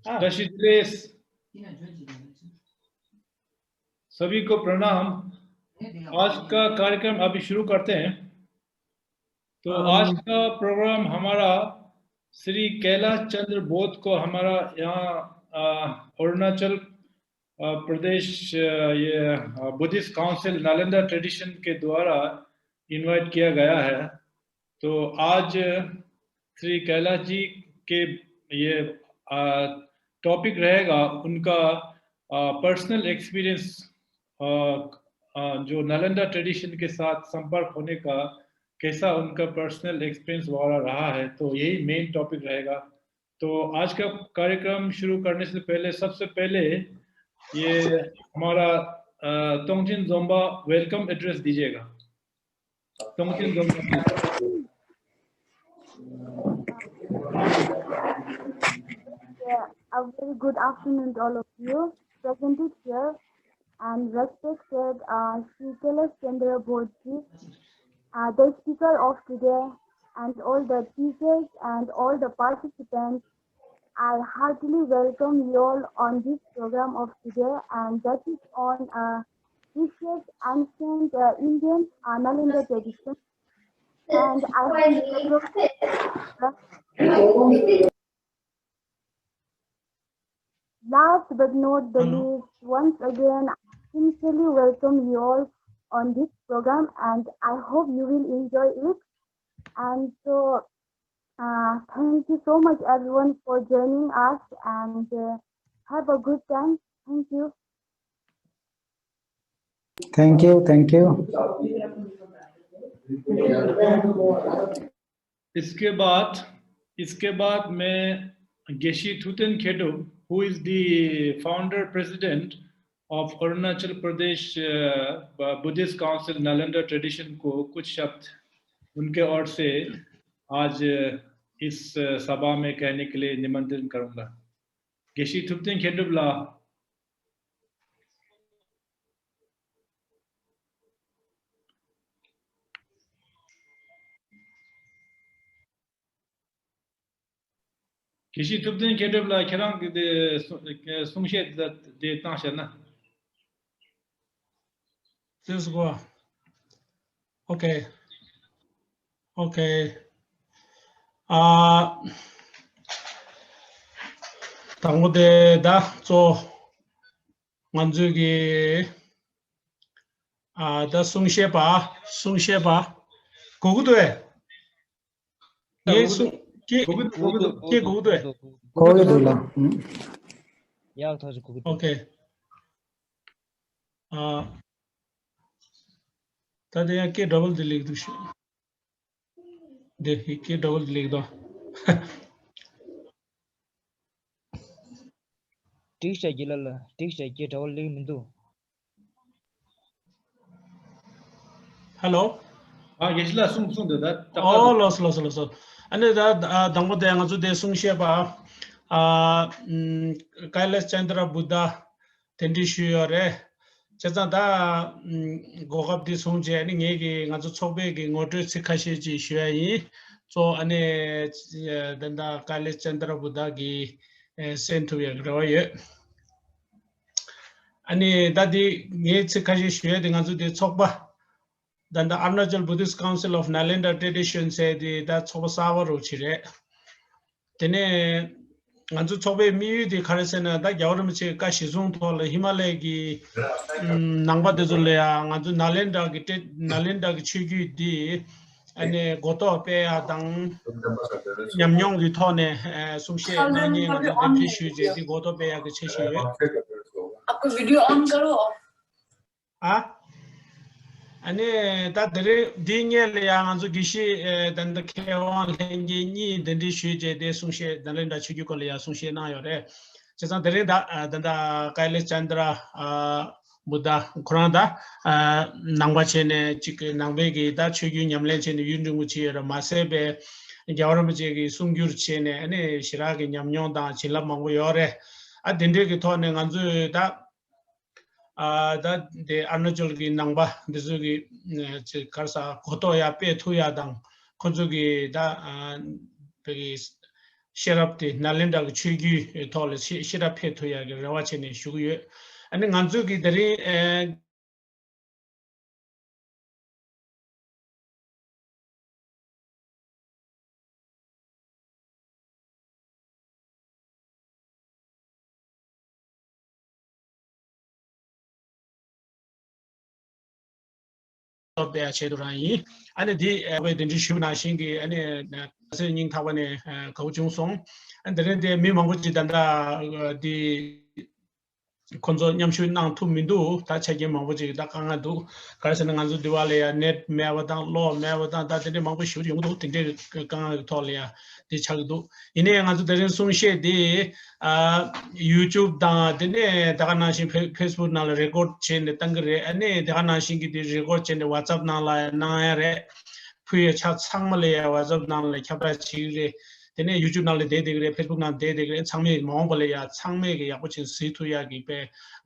दशित्रेस सभी को प्रणाम। आज का कार्यक्रम अभी शुरू करते हैं। तो आज का प्रोग्राम हमारा श्री कैलाश चंद्र बोध को हमारा यहाँ अरुणाचल प्रदेश ये बुद्धिस्ट काउंसिल नालंदा ट्रेडिशन के द्वारा इनवाइट किया गया है। तो आज श्री कैलाश जी के ये टॉपिक रहेगा उनका पर्सनल एक्सपीरियंस, जो नालंदा ट्रेडिशन के साथ संपर्क होने का कैसा उनका पर्सनल एक्सपीरियंस वाला रहा है। तो यही मेन टॉपिक रहेगा। तो आज का कार्यक्रम शुरू करने से पहले सबसे पहले ये हमारा तोंगचिन जोंबा वेलकम एड्रेस दीजिएगा। तोंगचिन जोंबा। A very good afternoon to all of you presented here, and respected Sri Kailash Chandra Bodhji, the speaker of today, and all the teachers and all the participants. I heartily welcome you all on this program of today, and that is on precious ancient Indian Nalanda tradition. And I hope last but not the least, once again, I sincerely welcome you all on this program, and I hope you will enjoy it. And so, thank you so much, everyone, for joining us, and have a good time. Thank you. Thank you. Thank you. इसके बाद मैं गेशी थुतेन खेडो, who is the founder president of Arunachal Pradesh Buddhist Council Nalanda Tradition को कुछ शब्द उनके ओर से आज इस सभा में कहने के लिए निमंत्रण करूंगा। गेशी थुतेन खेडो ब्ला। Kishi tubden kedebla kerang de sungshe de tanshana. This go. Okay. Okay. 당고대 다조 만주기 다 숭셰바 고구도에 예수 게 고구도에 고구도라. 야 다시 고구도. 오케이. 다들 के डबल लिख दो देखिए के डबल लिख दो ठीक है जिलाला ठीक है के डबल लिख मिंदु हेलो येसला सुंग दा लोस अने दा दंगो देंग जो दे सुंगशेबा Kailash Chandra Buddha 텐디슈어레 제자다 고갑디 송제 아니 얘기 아주 초배기 모두 sikha시지 쉬어이 저 안에 된다 Kailash Chandra 부다기 센투에 그러요 아니 다디 예 sikha시 쉬어야 된 아주 대 촉바 단다 Arunachal Buddhist Council of Nalanda Tradition said that choba sawaru chire tene 안주 초배 미유디 가르세나 다 여름치 까 시중 돌 히말라야기 낭바데줄레야 안주 날렌다기 취기디 아니 고토 페야 당 냠뇽기 토네 숨셰 나니 덴티 슈제디 고토 पेया के छेशे आपको वीडियो ऑन करो 아니 다들 딩엘야 안주 기시 단다 케원 랭기니 덴디 슈제데 숭셰 달렌다 치규콜야 숭셰나요레 제가 데레다 단다 Kailash Chandra 부다 코란다 낭바체네 치케 낭베기 다 치규 냠렌체네 윤중무치여 마세베 겨울무지기 숭규르체네 아니 시라기 냠뇽다 질라망고요레 아 덴데기 토네 안주 다 that the Arunachal ki nangba desugi karsa koto ya pe thuya dang konjugi da pegi Sherapti, Nalinda Chugi, Toll, Shirapet to Yag, Rawachin, Shugu, and then Ganzuki, the of the Chedurai, and the way the Shuna Shingi, and Singing Tawane, Coaching Song, and then the Mimamuji Danda, the Konzo Nyamshu Nang to Mindu, Tachi Mamuji, Dakangadu, Carson and Diwalia, Net Mavadan, Law, Mavadan, that the Mamu shooting, do think they can Tolia, the Chagdu. In a answer, there is some shade, the YouTube, the Danashi Facebook now record chain, the Tangre, and the Danashi the record chain, the WhatsApp now, Nare, Puya chat Sangmalea, WhatsApp now, like Kapachi. Then YouTube now the day Facebook now day Changme Mongolia, Changme, which is Situyagi,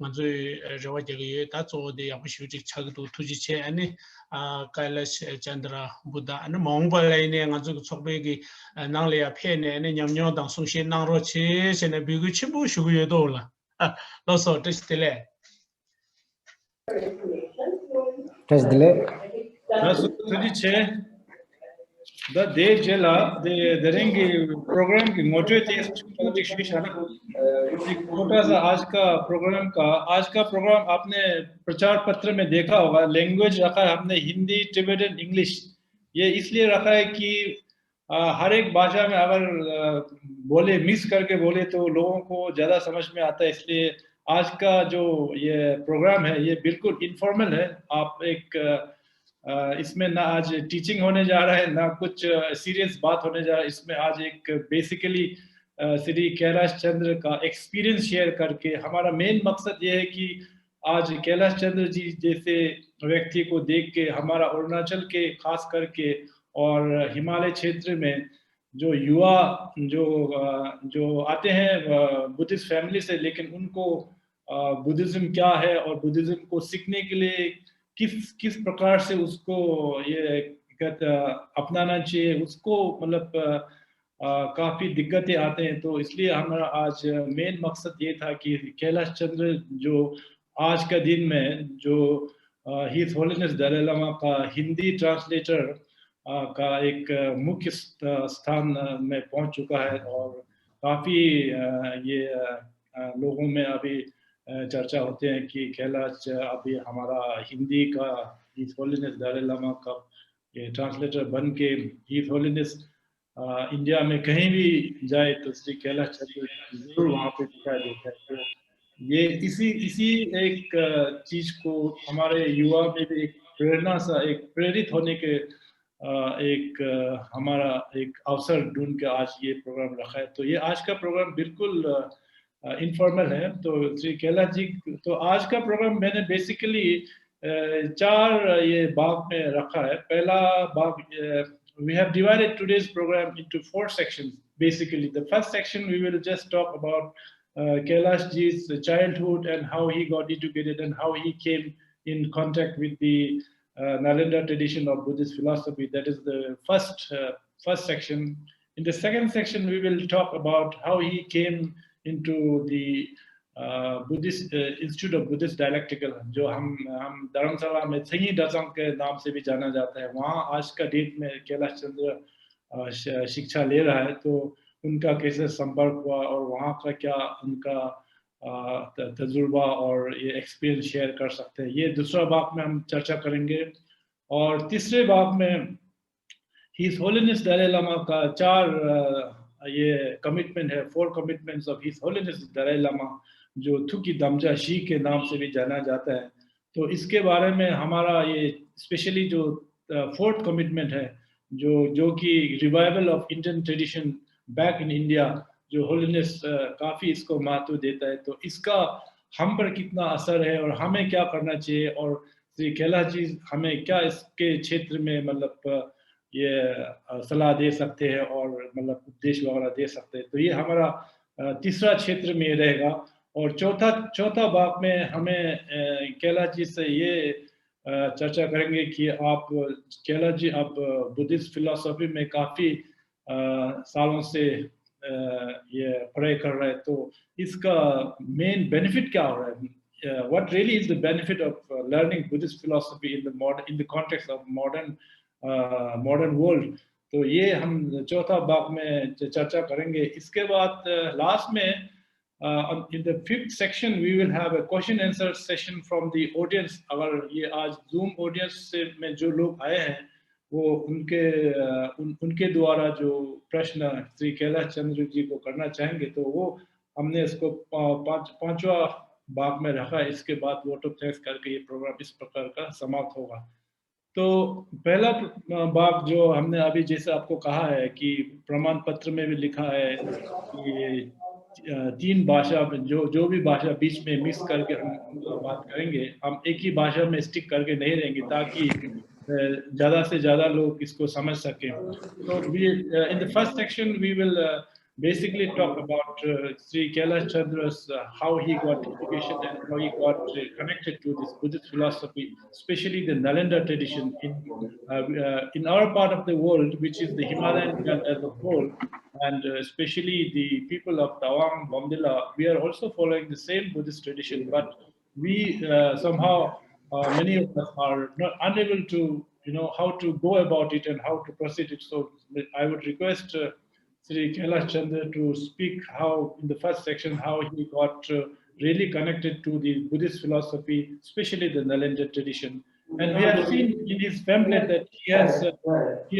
Manzu Rawajagi, that's all the Apushi Chagdu Tujiche, and Kailash Chandra Buddha, and Mongolia, and Azu Sobegi, and Nalia Pen, and Yamyo, Dan Sushi, Nanroches, and a Biguchibu, Shugudola. Also, this delay. Touch delay. That's Tujiche. The day jela the ring program की motivate है एक शीश है ना एक छोटा सा आज का प्रोग्राम आपने प्रचार पत्र में देखा होगा लैंग्वेज रखा है हमने हिंदी टिबेटन इंग्लिश ये इसलिए रखा है कि हर एक भाषा में अगर बोले मिस करके बोले तो लोगों को ज्यादा समझ में आता है इसलिए आज का जो ये प्रोग्राम है ये बिल्कुल इनफॉर्मल है आप एक इसमें ना आज टीचिंग होने जा रहा है ना कुछ सीरियस बात होने जा रहा है इसमें आज एक बेसिकली श्री कैलाश चंद्र का एक्सपीरियंस शेयर करके हमारा मेन मकसद ये है कि आज कैलाश चंद्र जी जैसे व्यक्ति को देख के हमारा अरुणाचल के खास करके और हिमालय क्षेत्र में जो युवा जो आते हैं बुद्धिस्ट फैमिली से लेकिन उनको बुद्धिज्म क्या है और बुद्धिज्म को सीखने के लिए किस प्रकार से उसको ये अपनाना चाहिए उसको मतलब काफी दिक्कतें आते हैं तो इसलिए हमारा आज मेन मकसद ये था कि कैलाश चंद्र जो आज का दिन में जो हिज होलीनेस दलाई लामा का हिंदी ट्रांसलेटर का एक मुख्य स्थान में पहुंच चुका है और काफी ये लोगों में अभी चर्चा होते हैं कि कैलाश अभी हमारा हिंदी का हिज होलीनेस दलाई लामा का ये ट्रांसलेटर बन के हिज होलीनेस इंडिया में कहीं भी जाए तो श्री कैलाश चंद्र जरूर वहाँ पे दिखाई देता है तो ये इसी एक चीज को हमारे युवा में भी एक प्रेरणा सा एक प्रेरित होने के एक हमारा एक अवसर ढूंढ के आज ये प्रोग्राम रखा है तो ये आज का प्रोग्राम बिल्कुल इनफॉर्मल है तो श्री कैलाश जी तो आज का प्रोग्राम मैंने बेसिकली 4 ये भाग में रखा है पहला भाग we have divided today's program into 4 sections basically the first section we will just talk about Kailash ji's childhood and how he got educated and how he came in contact with the Nalanda tradition of Buddhist philosophy that is the first section in the second section we will talk about how he came into the Buddhist Institute of Buddhist Dialectical जो हम धर्मशाला में सही दसम के नाम से भी जाना जाता है वहाँ आज का डेट में कैलाश चंद्र शिक्षा ले रहा है तो उनका कैसे संपर्क हुआ और वहाँ का क्या उनका तजुर्बा और ये एक्सपीरियंस शेयर कर सकते हैं ये दूसरा भाग में हम चर्चा करेंगे और तीसरे भाग में हिज होलीनेस दलाई लामा का 4 ये कमिटमेंट है 4 commitments of his holiness Dalai Lama जो थुकी दमजा शी के नाम से भी जाना जाता है तो इसके बारे में हमारा ये स्पेशली जो 4th कमिटमेंट है जो कि revival of Indian tradition back in India जो होलीनेस काफी इसको महत्व देता है तो इसका हम पर कितना असर है और हमें क्या करना चाहिए और श्री कैलाश जी हमें क्या इसके क्षेत्र में मतलब ये सलाह दे सकते हैं और मतलब उपदेश वगैरह दे सकते हैं तो ये हमारा तीसरा क्षेत्र में रहेगा और चौथा भाग में हमें कैलाश जी से ये चर्चा करेंगे कि आप कैलाश जी आप बुद्धिस्ट फिलॉसफी में काफी सालों से ये पढ़ाई कर रहे हैं, तो इसका मेन बेनिफिट क्या हो रहा है? What really is the benefit of learning Buddhist philosophy in the context of modern world? तो ये हम चौथा भाग में चर्चा करेंगे। इसके बाद लास्ट में in the fifth section we will have a question answer session from the audience। अगर ये आज Zoom audience में जो लोग आए हैं वो उनके द्वारा जो प्रश्न श्री कैलाश चंद्र जी को करना चाहेंगे, तो वो हमने इसको पांचवा भाग में रखा। इसके बाद वोट ऑफ थैंक्स करके ये प्रोग्राम इस प्रकार का समाप्त होगा। तो पहला भाग जो हमने अभी जैसे आपको कहा है कि प्रमाण पत्र में भी लिखा है कि 3 भाषा जो भी भाषा बीच में मिक्स करके हम बात करेंगे, हम एक ही भाषा में स्टिक करके नहीं रहेंगे ताकि ज़्यादा से ज़्यादा लोग इसको समझ सकें। तो in the first section we will basically talk about Sri Kailash Chandra's how he got education and how he got connected to this Buddhist philosophy, especially the Nalanda tradition in our part of the world, which is the Himalayan belt as a whole, and especially the people of Tawang, Bomdila. We are also following the same Buddhist tradition, but we somehow many of us are not unable to how to go about it and how to proceed it. So I would request Sri Kailash Chandra to speak how in the first section how he got really connected to the Buddhist philosophy, especially the Nalanda tradition. And we have seen in his pamphlet that he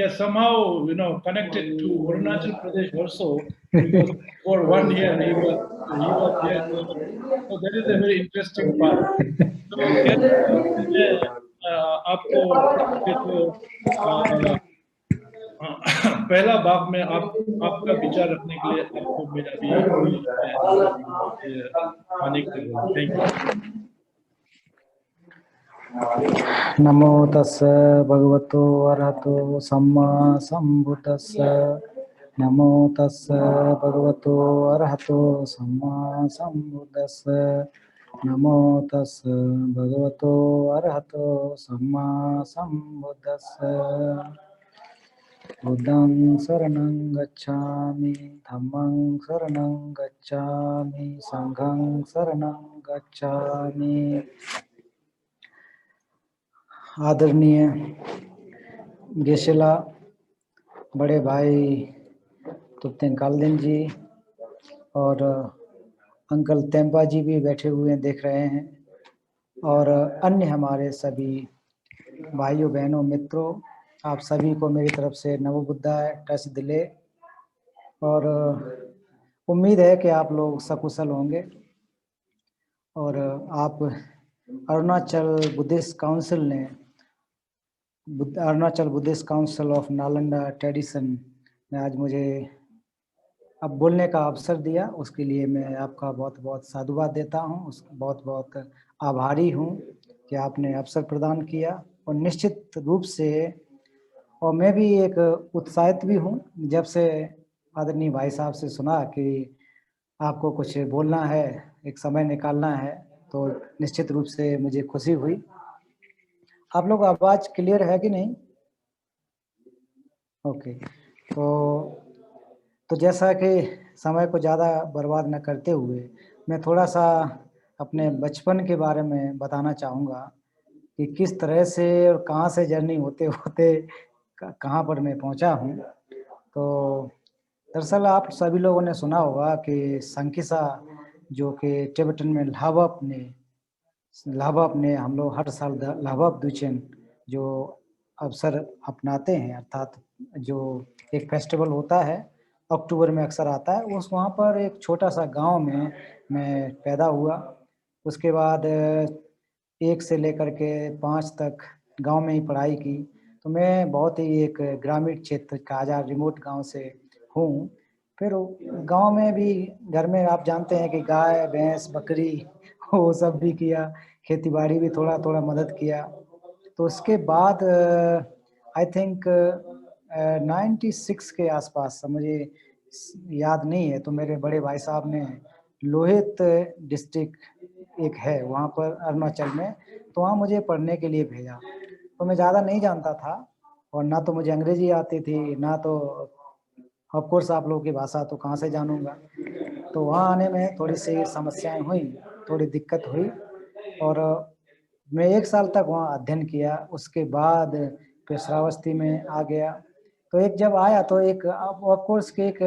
has somehow connected to Arunachal Pradesh also, because for 1 year he was there. So that is a very interesting part. So आपको पहला भाग में आपका विचार रखने के लिए आपको मेरा भी आने के लिए थैंक यू। नमो तस्स भगवतो अरहतो सम्मा सम्बुद्दस्स। नमो तस्स भगवतो अरहतो सम्मा सम्बुद्दस्स। नमो तस्स भगवतो अरहतो सम्मा सम्बुद्दस्स। बुद्धं शरणं गच्छामि, धम्मं शरणं गच्छामि, संघं शरणं गच्छामि। आदरणीय गेशिला बड़े भाई तुप्तें कालदिन जी और अंकल तेम्पा जी भी बैठे हुए देख रहे हैं, और अन्य हमारे सभी भाइयों बहनों मित्रों, आप सभी को मेरी तरफ से नमो बुद्धाय टच दिले। और उम्मीद है कि आप लोग सकुशल होंगे और आप अरुणाचल बुद्धिस्ट काउंसिल ने Arunachal Buddhist council of Nalanda tradition ने आज मुझे अब बोलने का अवसर दिया, उसके लिए मैं आपका बहुत बहुत साधुवाद देता हूँ। बहुत बहुत आभारी हूँ कि आपने अवसर प्रदान किया। और निश्चित रूप से और मैं भी एक उत्साहित भी हूँ, जब से आदरणीय भाई साहब से सुना कि आपको कुछ बोलना है, एक समय निकालना है, तो निश्चित रूप से मुझे खुशी हुई। आप लोग आवाज़ क्लियर है कि नहीं? ओके। तो जैसा कि समय को ज़्यादा बर्बाद न करते हुए मैं थोड़ा सा अपने बचपन के बारे में बताना चाहूँगा कि किस तरह से और कहाँ से जर्नी होते होते कहाँ पर मैं पहुँचा हूँ। तो दरअसल आप सभी लोगों ने सुना होगा कि संकिसा जो कि टिबेटन में लाभाप ने हम लोग हर साल लाभाप दुचेन जो अवसर अपनाते हैं, अर्थात जो एक फेस्टिवल होता है अक्टूबर में अक्सर आता है, उस वहाँ पर एक छोटा सा गांव में मैं पैदा हुआ। उसके बाद 1 से लेकर के 5 तक गांव में ही पढ़ाई की। तो मैं बहुत ही एक ग्रामीण क्षेत्र का आज़ाद रिमोट गांव से हूँ। फिर गांव में भी घर में आप जानते हैं कि गाय भैंस बकरी वो सब भी किया, खेती बाड़ी भी थोड़ा थोड़ा मदद किया। तो उसके बाद आई थिंक 96 के आसपास, मुझे याद नहीं है, तो मेरे बड़े भाई साहब ने लोहित डिस्ट्रिक्ट एक है वहाँ पर अरुणाचल में, तो वहाँ मुझे पढ़ने के लिए भेजा। तो मैं ज़्यादा नहीं जानता था और ना तो मुझे अंग्रेजी आती थी, ना तो ऑफ कोर्स आप लोगों की भाषा तो कहाँ से जानूंगा। तो वहाँ आने में थोड़ी सी समस्याएं हुई, थोड़ी दिक्कत हुई, और मैं 1 साल तक वहाँ अध्ययन किया। उसके बाद फिर श्रावस्ती में आ गया। तो एक जब आया तो एक ऑफ कोर्स के एक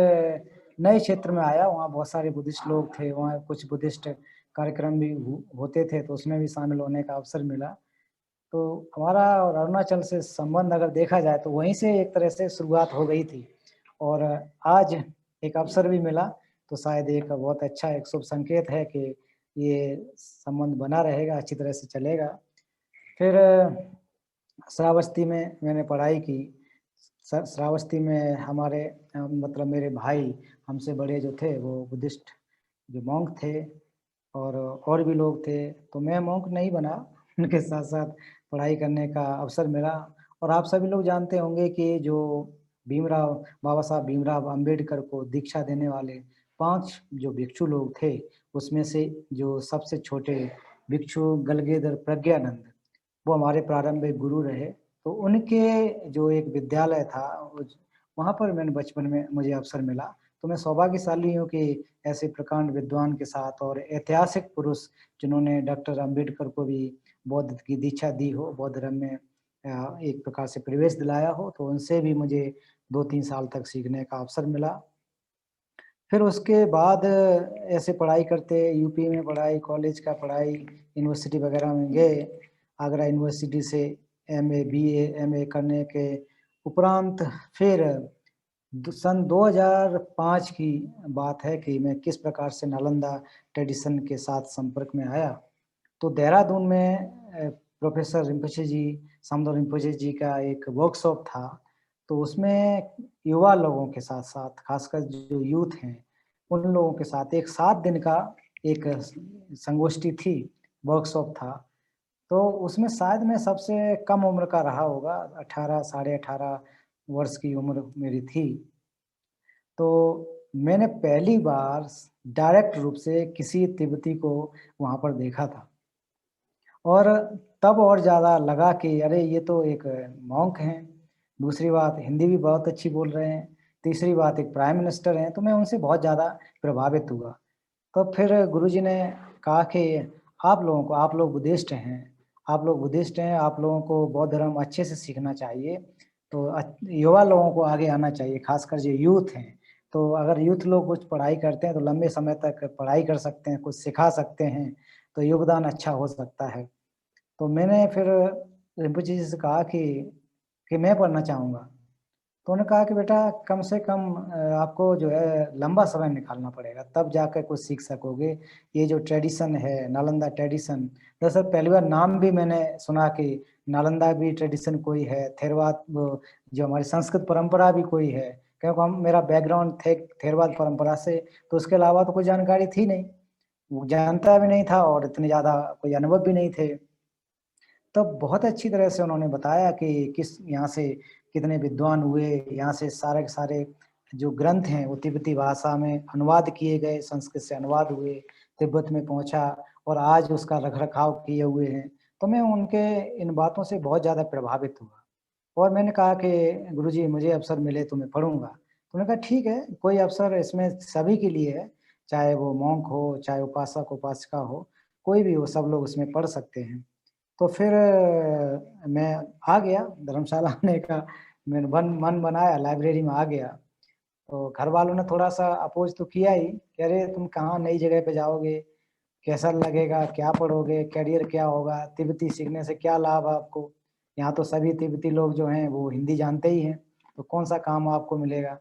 नए क्षेत्र में आया, वहाँ बहुत सारे बुद्धिस्ट लोग थे, वहाँ कुछ बुद्धिस्ट कार्यक्रम भी होते थे, तो उसमें भी शामिल होने का अवसर मिला। तो हमारा और अरुणाचल से संबंध अगर देखा जाए तो वहीं से एक तरह से शुरुआत हो गई थी, और आज एक अवसर भी मिला, तो शायद एक बहुत अच्छा एक शुभ संकेत है कि ये संबंध बना रहेगा, अच्छी तरह से चलेगा। फिर श्रावस्ती में मैंने पढ़ाई की। श्रावस्ती में हमारे मतलब मेरे भाई हमसे बड़े जो थे वो बुद्धिस्ट जो मॉन्क थे, और भी लोग थे। तो मैं मॉन्क नहीं बना, उनके साथ साथ पढ़ाई करने का अवसर मिला। और आप सभी लोग जानते होंगे कि जो बाबा साहब भीमराव अंबेडकर को दीक्षा देने वाले 5 जो भिक्षु लोग थे, उसमें से जो सबसे छोटे भिक्षु गलगेधर प्रज्ञानंद, वो हमारे प्रारंभिक गुरु रहे। तो उनके जो एक विद्यालय था, वहाँ पर मैंने बचपन में मुझे अवसर मिला। तो मैं सौभाग्यशाली हूँ कि ऐसे प्रकांड विद्वान के साथ और ऐतिहासिक पुरुष जिन्होंने डॉक्टर अंबेडकर को भी बौद्ध की दीक्षा दी हो, बौद्ध धर्म में एक प्रकार से प्रवेश दिलाया हो, तो उनसे भी मुझे 2-3 साल तक सीखने का अवसर मिला। फिर उसके बाद ऐसे पढ़ाई करते यूपी में पढ़ाई, कॉलेज का पढ़ाई, यूनिवर्सिटी वगैरह में गए। आगरा यूनिवर्सिटी से एमए, बीए, एमए करने के उपरांत फिर सन 2005 की बात है कि मैं किस प्रकार से नालंदा ट्रेडिशन के साथ संपर्क में आया। तो देहरादून में प्रोफेसर रिम्पोचे जी, सामदो रिम्पोचे जी का एक वर्कशॉप था। तो उसमें युवा लोगों के साथ साथ, खासकर जो यूथ हैं, उन लोगों के साथ एक 7 दिन का एक संगोष्ठी थी, वर्कशॉप था। तो उसमें शायद मैं सबसे कम उम्र का रहा होगा, 18 साढ़े 18 वर्ष की उम्र मेरी थी। तो मैंने पहली बार डायरेक्ट रूप से किसी तिब्बती को वहाँ पर देखा था, और तब और ज़्यादा लगा कि अरे ये तो एक मॉन्क हैं। दूसरी बात, हिंदी भी बहुत अच्छी बोल रहे हैं। तीसरी बात, एक प्राइम मिनिस्टर हैं। तो मैं उनसे बहुत ज़्यादा प्रभावित हुआ। तो फिर गुरुजी ने कहा कि आप लोग बुद्धिस्ट हैं, आप लोगों को बौद्ध धर्म अच्छे से सीखना चाहिए। तो युवा लोगों को आगे आना चाहिए, खासकर जो यूथ हैं। तो अगर यूथ लोग कुछ पढ़ाई करते हैं तो लंबे समय तक पढ़ाई कर सकते हैं, कुछ सिखा सकते हैं, तो योगदान अच्छा हो सकता है। तो मैंने फिर रिम्पोचे जी से कहा कि मैं पढ़ना चाहूँगा। तो उन्होंने कहा कि बेटा कम से कम आपको जो है लंबा समय निकालना पड़ेगा, तब जाकर कुछ सीख सकोगे। ये जो ट्रेडिशन है नालंदा ट्रेडिशन, दरअसल पहली बार नाम भी मैंने सुना कि नालंदा भी ट्रेडिशन कोई है, थेरवाद जो हमारी संस्कृत परंपरा भी कोई है, क्योंकि मेरा बैकग्राउंड थे थेरवाद परंपरा से, तो उसके अलावा तो कोई जानकारी थी नहीं, वो जानता भी नहीं था, और इतने ज़्यादा कोई अनुभव भी नहीं थे। तब बहुत अच्छी तरह से उन्होंने बताया कि किस यहाँ से कितने विद्वान हुए, यहाँ से सारे के सारे जो ग्रंथ हैं वो तिब्बती भाषा में अनुवाद किए गए, संस्कृत से अनुवाद हुए, तिब्बत में पहुँचा, और आज उसका रख-रखाव किए हुए हैं। तो मैं उनके इन बातों से बहुत ज़्यादा प्रभावित हुआ, और मैंने कहा कि गुरुजी मुझे अवसर मिले तो मैं पढ़ूँगा। तो उन्होंने कहा ठीक है, कोई अवसर इसमें सभी के लिए है, चाहे वो मॉन्क हो, चाहे उपासक-उपासिका हो, कोई भी हो, सब लोग उसमें पढ़ सकते हैं। तो फिर मैं आ गया धर्मशाला आने का, मैंने मन बनाया, लाइब्रेरी में आ गया। तो घर वालों ने थोड़ा-सा अपोज़ तो किया ही कि अरे तुम कहाँ नई जगह पे जाओगे, कैसा लगेगा, क्या पढ़ोगे, करियर क्या होगा, तिब्बती सीखने से क्या लाभ है आपको? यहाँ तो सभी तिब्बती लोग जो हैं वो हिंदी जानते ही हैं, तो कौन-सा काम आपको मिलेगा?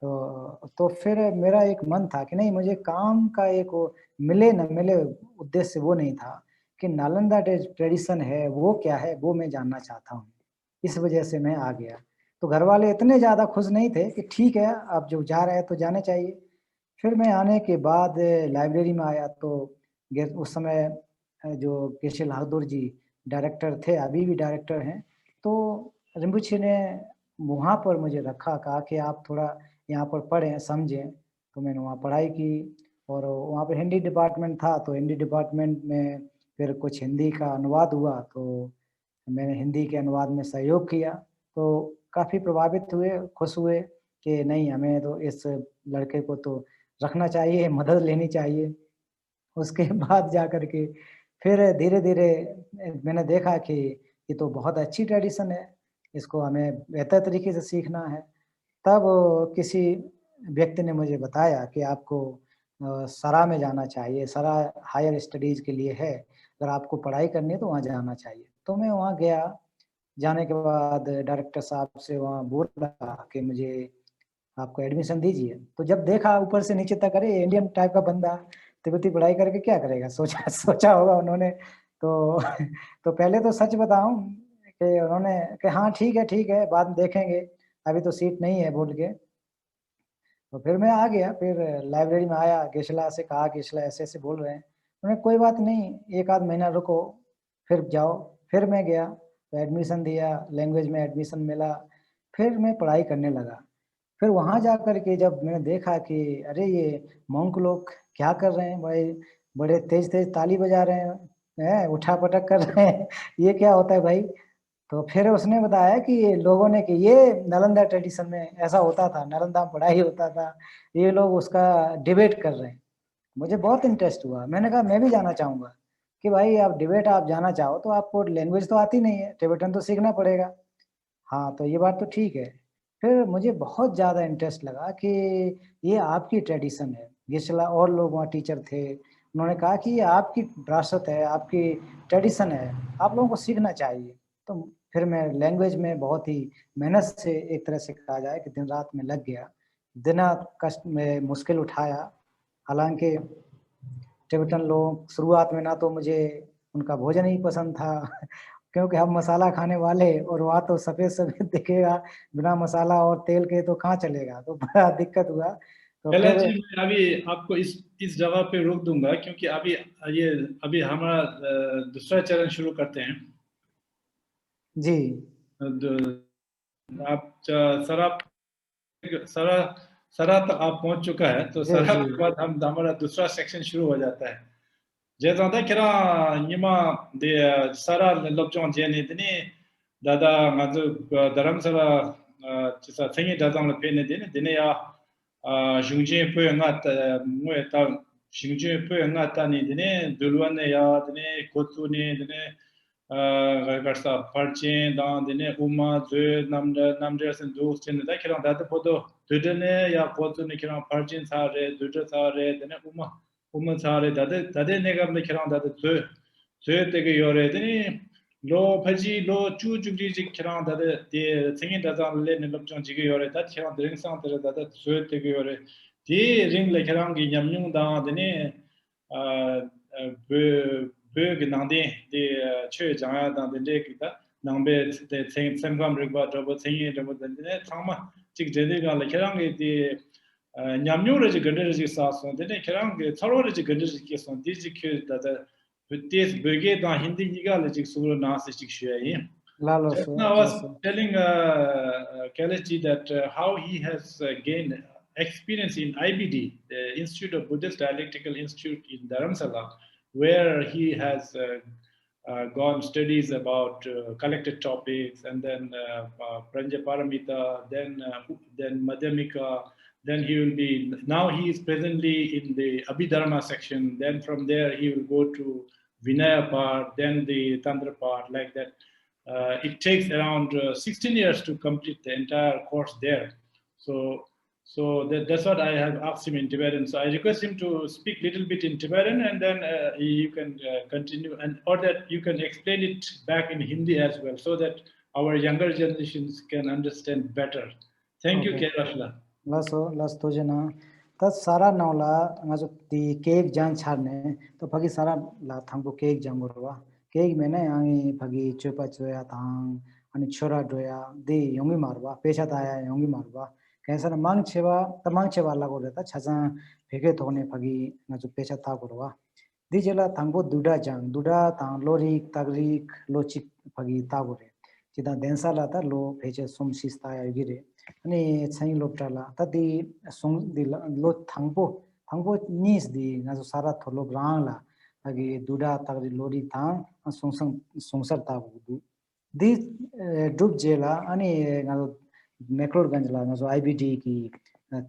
तो फिर मेरा एक मन था कि नहीं, मुझे काम का एक वो मिले न मिले उद्देश्य वो नहीं था, कि नालंदा ट्रेडिशन है वो क्या है वो मैं जानना चाहता हूँ। इस वजह से मैं आ गया। तो घरवाले इतने ज़्यादा खुश नहीं थे कि ठीक है आप जो जा रहे हैं तो जाने चाहिए। फिर मैं आने के बाद लाइब्रेरी में आया तो उस समय जो केशव बहादुर जी डायरेक्टर थे, अभी भी डायरेक्टर हैं। तो रिम्पोचे ने वहाँ पर मुझे रखा, कहा कि आप थोड़ा यहाँ पर पढ़ें, समझें। तो मैंने वहाँ पढ़ाई की, और वहाँ पे हिंदी डिपार्टमेंट था, तो हिंदी डिपार्टमेंट में फिर कुछ हिंदी का अनुवाद हुआ, तो मैंने हिंदी के अनुवाद में सहयोग किया। तो काफ़ी प्रभावित हुए, खुश हुए कि नहीं हमें तो इस लड़के को तो रखना चाहिए, मदद लेनी चाहिए। उसके बाद जा कर के फिर धीरे-धीरे मैंने देखा कि ये तो बहुत अच्छी ट्रेडिशन है, इसको हमें बेहतर तरीके से सीखना है। तब किसी व्यक्ति ने मुझे बताया कि आपको सरा में जाना चाहिए, सरा हायर स्टडीज़ के लिए है, अगर आपको पढ़ाई करनी है तो वहाँ जाना चाहिए। तो मैं वहाँ गया, जाने के बाद डायरेक्टर साहब से वहाँ बोला कि मुझे आपको एडमिशन दीजिए। तो जब देखा ऊपर से नीचे तक, अरे इंडियन टाइप का बंदा, तिब्बती पढ़ाई करके क्या करेगा? सोचा सोचा होगा उन्होंने। तो तो पहले तो सच बताऊँ कि उन्होंने कि हाँ, ठीक है, बाद में देखेंगे, अभी तो सीट नहीं है बोल के। तो फिर मैं आ गया, फिर लाइब्रेरी में आया, गेशला से कहा, गेशला ऐसे-ऐसे बोल रहे हैं। उन्होंने कोई बात नहीं, 1 आध महीना रुको, फिर जाओ। फिर मैं गया, तो एडमिशन दिया, लैंग्वेज में एडमिशन मिला, फिर मैं पढ़ाई करने लगा। फिर वहाँ जाकर के जब मैंने देखा कि अरे ये मॉन्क लोग क्या कर रहे हैं भाई, बड़े तेज़-तेज़ ताली बजा रहे हैं, उठा-पटक कर रहे हैं, ये क्या होता है भाई? तो फिर उसने बताया कि ये लोगों ने कि ये नालंदा ट्रेडिशन में ऐसा होता था, नालंदा में पढ़ाई होता था, ये लोग उसका डिबेट कर रहे हैं। मुझे बहुत इंटरेस्ट हुआ, मैंने कहा मैं भी जाना चाहूँगा, कि भाई आप डिबेट आप जाना चाहो तो आपको लैंग्वेज तो आती नहीं है, टिबेटन तो सीखना पड़ेगा। हाँ, तो ये बात तो ठीक है। फिर मुझे बहुत ज़्यादा इंटरेस्ट लगा कि ये आपकी ट्रेडिशन है। गिसला और लोग वहाँ टीचर थे, उन्होंने कहा कि ये आपकी विरासत है, आपकी ट्रेडिशन है, आप लोगों को सीखना चाहिए। तो फिर मैं लैंग्वेज में बहुत ही मेहनत से, एक तरह से कहा जाए कि दिन-रात में लग गया। बिना कष्ट में मुश्किल उठाया, हालाँकि टिबेटन लोग शुरुआत में ना तो मुझे उनका भोजन ही पसंद था क्योंकि हम मसाला खाने वाले और वहाँ तो सफ़ेद-सफ़ेद दिखेगा, बिना मसाला और तेल के तो कहाँ चलेगा, तो बड़ा दिक्कत हुआ। तो पहला फिर चीज़ मैं अभी आपको इस जगह पे रोक दूँगा क्योंकि अभी हमारा दूसरा चरण शुरू करते हैं। जी, आप सरा सरा तक आप पहुंच चुका है तो जी, सरा जी। के बाद हमारा दूसरा सेक्शन शुरू हो जाता है जेता दा किरा निमा दे सरा लबजों जेने दने दादा ngazu dharamsala chisa thingi dadang la pene dine ya jungje pö nga ta ngwe ta jungje pö nga ta ni dine dulwan ya dine kotsu ni dine garsa parchen da dine uma zö namde sen do chen da kiran da podo dudene ya kotsu ni kiran parchen sa re dudre sa re dine uma sa re dade negam ne kiran da zö tege yore dine 로 파지 로 쭈쭈지 키랑 다데 데 생인 다자를 내 넘정 지게 요래 다 키랑 드링상 들 다데 쇠 되게 요래 디 링레 키랑 기 냠뇽 다데네 아베베 나데 데 최 장야 다데 기타 남베 데 생감 리바 더버 생이 더버 데네 참마 직 제데가 키랑 디 냠뇽르지 근데르지 사서 데네 키랑 게 서로르지 근데르지 키서 디지 키 다데 this Brigade Hindi Nigalajik Sura Nasik Shui. Just लालसो, now I was लालसो। telling Kalachi that how he has gained experience in IBD, the Institute of Buddhist Dialectical Institute in Dharamsala, where he has gone studies about collected topics, and then Pranja Paramita, then Madhyamika, then he will be, now he is presently in the Abhidharma section, then from there he will go to Vinaya part, then the Tantra part, like that. It takes around 16 years to complete the entire course there. So that's what I have asked him in Tibetan. So I request him to speak a little bit in Tibetan, and then you can continue, or that you can explain it back in Hindi as well, so that our younger generations can understand better. Thank you, Okay. Kerala. लस तो जना तस सारा नौला ngazo ती cake जान छारने तो फगी सारा ला थांगो cake जांगोरवा cake में ने आंगी फगी चोपा चोया थांग अनि छोरा डोया दे योंगी मारवा पेशा ताया योंगी मारवा कैसा न मांग छेवा लागो रहता छजा फेगे थोने फगी ngazo पेशा ता गोरवा दी जला थांगो दुडा तांग लोरिक तागरिक लोचिक फगी ता गोरे चिदा देंसा लाता लो फेचे सोम सिस्ता यागिरे अनि चाहिँ लोप्टाला तदि सोङ दि लो थांगपो निस दि ngazo सारा थोलो ग्रांगला अगे दुडा तगरि लोरी था सोंसर ता दि डुब जेला अनि ngazo मैक्लोडगंज ला जो IBD की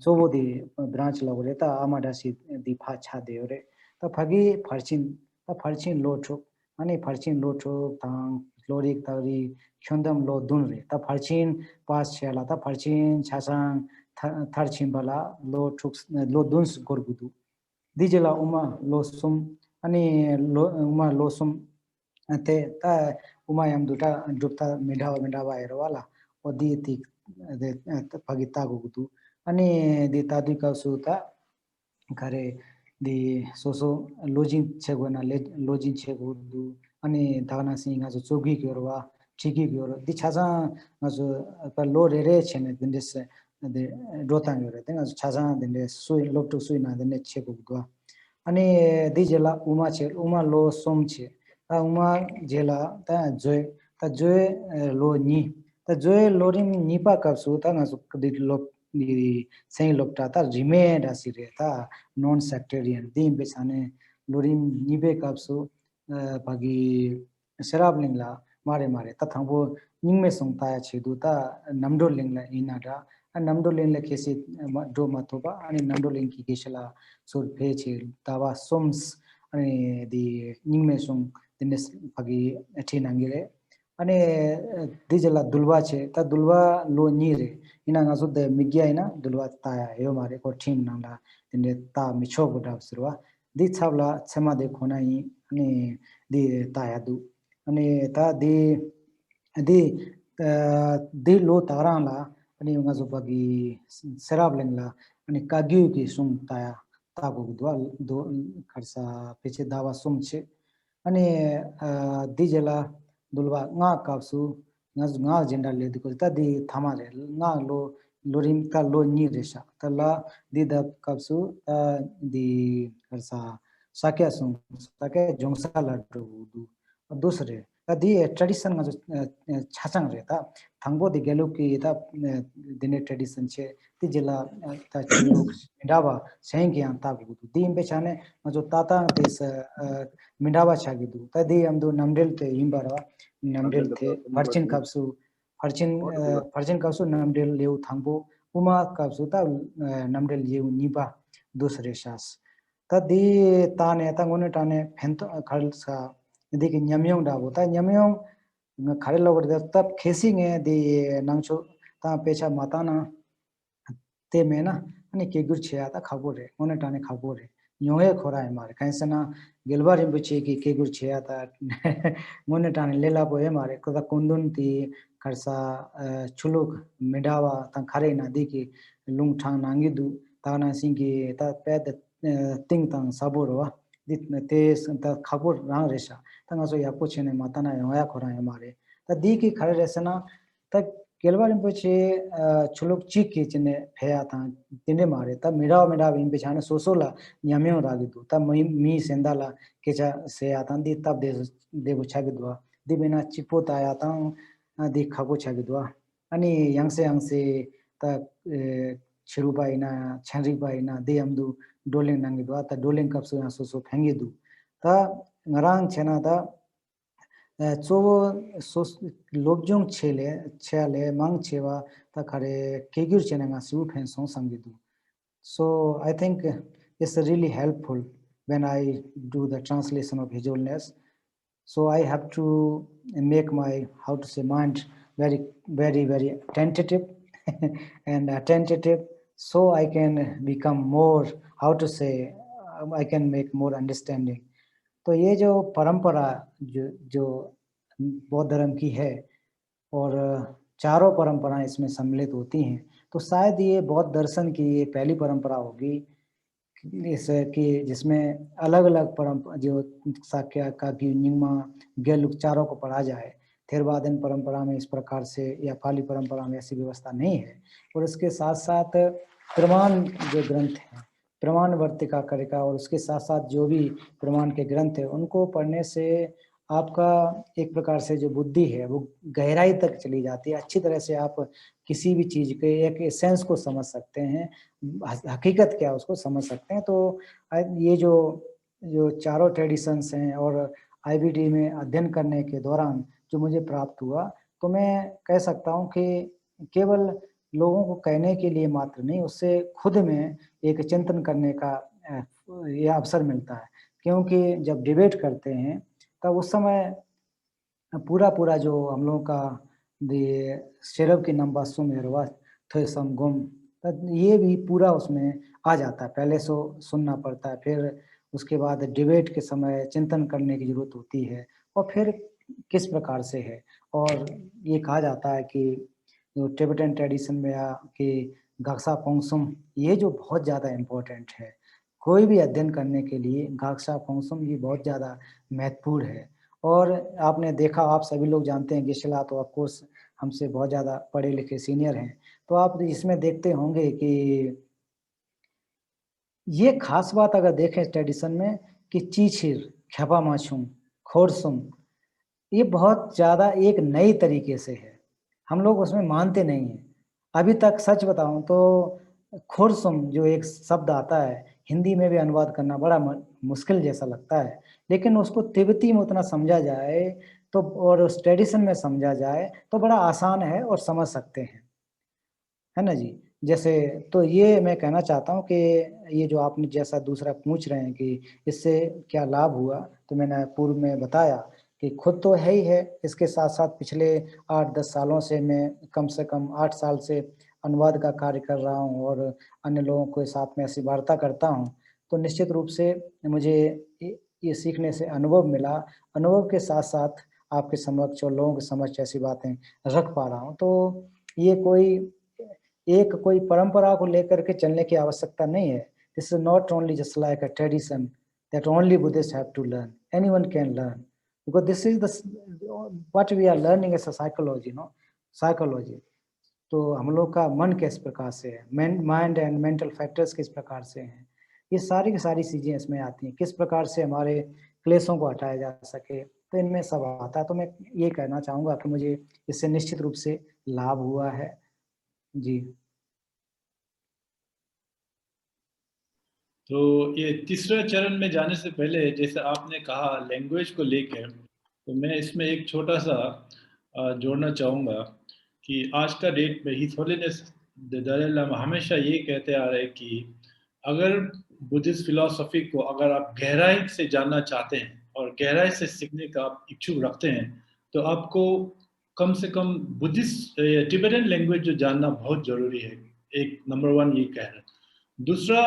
चोबोदी ब्रांच लगोरे ता आमाडासी दी फा छा देओरे ता फगी फर्चिन लोठो अनि फर्चिन लोठो तांग लोरिक तारी खंदम लो दुनरे ता फर्चिन पास छला ता फर्चिन छासांग थर्चिन बला लो ठुक्स लो दुन्स गोरगुदु दिजेला उमा लोसुम अनि उमा लोसुम ते ता उमा यम दुटा दुप्ता मिडावा एरवाला ओदी ती de pagita gudu ani di tadu ka suta kare di soso lodging chegona lodging chegudu ani dagana singa so chogi gyorwa chigi gyor di chaja ngaso pa lo re chene dindes de dotang yore tenga chaja dinde sui lopto sui na dinde chegudu ani di jela uma lo somche ta uma jela ta joy lo ni ta joy lorim nipa kapsu ta ngaso di lop di sei lopta ta remained asire ta non sectarian dim besane lorim nibe kapsu bagi serab lingla mare ta thangbo ningme songta chedu ta namdo lingla inada namdo lingla kesi do matoba ani namdo ling ki geshala sur pheche dawa soms ani di ningme song dines bagi athinangire ani dijala dulwa che ta dulwa lo nyire ina ngaso de migya ina dulwa ta yo mare ko team nangla dinde ta micho goda sirwa di chabla chema de khonai ani di ta ya du ani ta di lo tarang la ani ngaso bagi serab lengla ani kagyu ki sum ta go do kharsa peche dawa sum che ani dijala dulwa nga kapsu nga jenda le diko ta di thamare nga lo lorim ta lo ni resha ta la di da kapsu di karsa sakya sum sakya jongsa la du dusre ta di tradition nga chachang re ta thangbo di gelu ki ta dine tradition che ti jela ta chuluk ndawa sengyan ta gu di imbe chane jo tata des mindawa chagi du ta di amdu namdel te imbara namdel te farchin kapsu namdel leu thangbo uma kapsu ta namdel yeu niba dusre shas ta di tane ta ngone tane phento khalsa dik nyamyong da bota nyamyong khare logor da tab khesi nge di nangcho ta pecha matana te mena ani kegur chya ta khabore ngone tane khabore nyoe khora mare kaisana gelbar imbuche ki kegur chya ta ngone tane lela bo mare ko kundun ti karsa chuluk medawa ta khare na diki lung thang nangi du ta na singi ta ped ting tang saborwa dit te ta khabor rang resha ta ngaso yapo chene matana yoya khora mare ta diki khare resana ta gelbar imbuche chuluk chik ki chene pheya ta tine mare ta mira imbe chana sosola nyamyo ragidu ta mi sendala kecha se atan di tab de buchagidwa di bina chipo ta atan di khago chagidwa ani yangse ta chiruba ina chanriba ina de amdu doling nangidwa ta doling kapsu ya soso phangidu ta ngarang chena ta so lobjong chele mang chewa ta khare kegur chena nga su phen song sangidu so I think it's really helpful when I do the translation of visualness so I have to make my how to say mind very tentative and attentive so I can become more how to say I can make more understanding तो ये जो परंपरा जो बौद्ध धर्म की है और चारों परंपराएं इसमें सम्मिलित होती हैं तो शायद ये बौद्ध दर्शन की ये पहली परंपरा होगी कि जिसमें अलग-अलग परंपरा जो साक्य का निगमा गेलुक चारों को पढ़ा जाए थेरवादन परंपरा में इस प्रकार से या पाली परंपरा में ऐसी व्यवस्था नहीं है और इसके साथ-साथ प्रमाण जो ग्रंथ हैं प्रमाण वर्तिका करिका और उसके साथ-साथ जो भी प्रमाण के ग्रंथ है उनको पढ़ने से आपका एक प्रकार से जो बुद्धि है वो गहराई तक चली जाती है अच्छी तरह से आप किसी भी चीज के एक एसेंस को समझ सकते हैं हकीकत क्या उसको समझ सकते हैं तो ये जो चारों ट्रेडिशंस हैं और IBD में अध्ययन करने के दौरान जो मुझे प्राप्त हुआ तो मैं कह सकता हूं कि केवल लोगों को कहने के लिए मात्र नहीं, उससे खुद में एक चिंतन करने का ये अवसर मिलता है। क्योंकि जब डिबेट करते हैं तब उस समय पूरा जो हम लोगों का शेरब की नंबर सुमेरवा थे समगुम, ये भी पूरा उसमें आ जाता है। पहले सुनना पड़ता है, फिर उसके बाद डिबेट के समय चिंतन करने की जरूरत होती है, और फिर किस प्रकार से है। और ये कहा जाता है कि जो टिबेटन ट्रेडिशन में कि गाक्सा पोंगसुम, ये जो बहुत ज़्यादा इम्पोर्टेंट है कोई भी अध्ययन करने के लिए, गाक्सा पोंगसुम ये बहुत ज़्यादा महत्वपूर्ण है। और आपने देखा, आप सभी लोग जानते हैं, गिशला तो ऑफ कोर्स हमसे बहुत ज़्यादा पढ़े लिखे सीनियर हैं, तो आप इसमें देखते होंगे कि ये खास बात अगर देखें ट्रेडिशन में कि चीछिर, खेपा माछूम, खोरसुम, ये बहुत ज़्यादा एक नई तरीके से है। हम लोग उसमें मानते नहीं हैं। अभी तक सच बताऊं तो खोरसुम जो एक शब्द आता है, हिंदी में भी अनुवाद करना बड़ा मुश्किल जैसा लगता है, लेकिन उसको तिब्बती में उतना समझा जाए तो, और उस ट्रेडिशन में समझा जाए तो बड़ा आसान है और समझ सकते हैं, है ना जी? जैसे तो ये मैं कहना चाहता हूँ कि ये जो आपने जैसा दूसरा पूछ रहे हैं कि इससे क्या लाभ हुआ, तो मैंने पूर्व में बताया कि खुद तो है ही है, इसके साथ-साथ पिछले 8-10 सालों से मैं कम से कम 8 साल से अनुवाद का कार्य कर रहा हूँ और अन्य लोगों के साथ में ऐसी वार्ता करता हूँ। तो निश्चित रूप से मुझे ये सीखने से अनुभव मिला। अनुभव के साथ-साथ आपके समक्ष और लोगों के समक्ष ऐसी बातें रख पा रहा हूँ। तो ये कोई परंपरा को लेकर के चलने की आवश्यकता नहीं है। This is not only just like a tradition that only Buddhists have to learn. Anyone can learn, because this is what we are learning as a psychology, no? Psychology. तो हम लोग का मन किस प्रकार से है, माइंड एंड मेंटल फैक्टर्स किस प्रकार से हैं, ये सारी की सारी चीजें इसमें आती हैं। किस प्रकार से हमारे क्लेशों को हटाया जा सके, तो इनमें सब आता है। तो मैं ये कहना चाहूंगा कि मुझे इससे निश्चित रूप से लाभ हुआ है जी। तो ये तीसरा चरण में जाने से पहले, जैसे आपने कहा लैंग्वेज को लेकर, तो मैं इसमें एक छोटा सा जोड़ना चाहूँगा कि आज का डेट में his holiness the Dalai Lama हमेशा ये कहते आ रहे हैं कि अगर बुद्धिस्ट फिलॉसफी को अगर आप गहराई से जानना चाहते हैं और गहराई से सीखने का आप इच्छुक रखते हैं, तो आपको कम से कम बुद्धिस्ट टिबेटन लैंग्वेज जो जानना बहुत जरूरी है। एक नंबर 1 ये कह रहे हैं। दूसरा,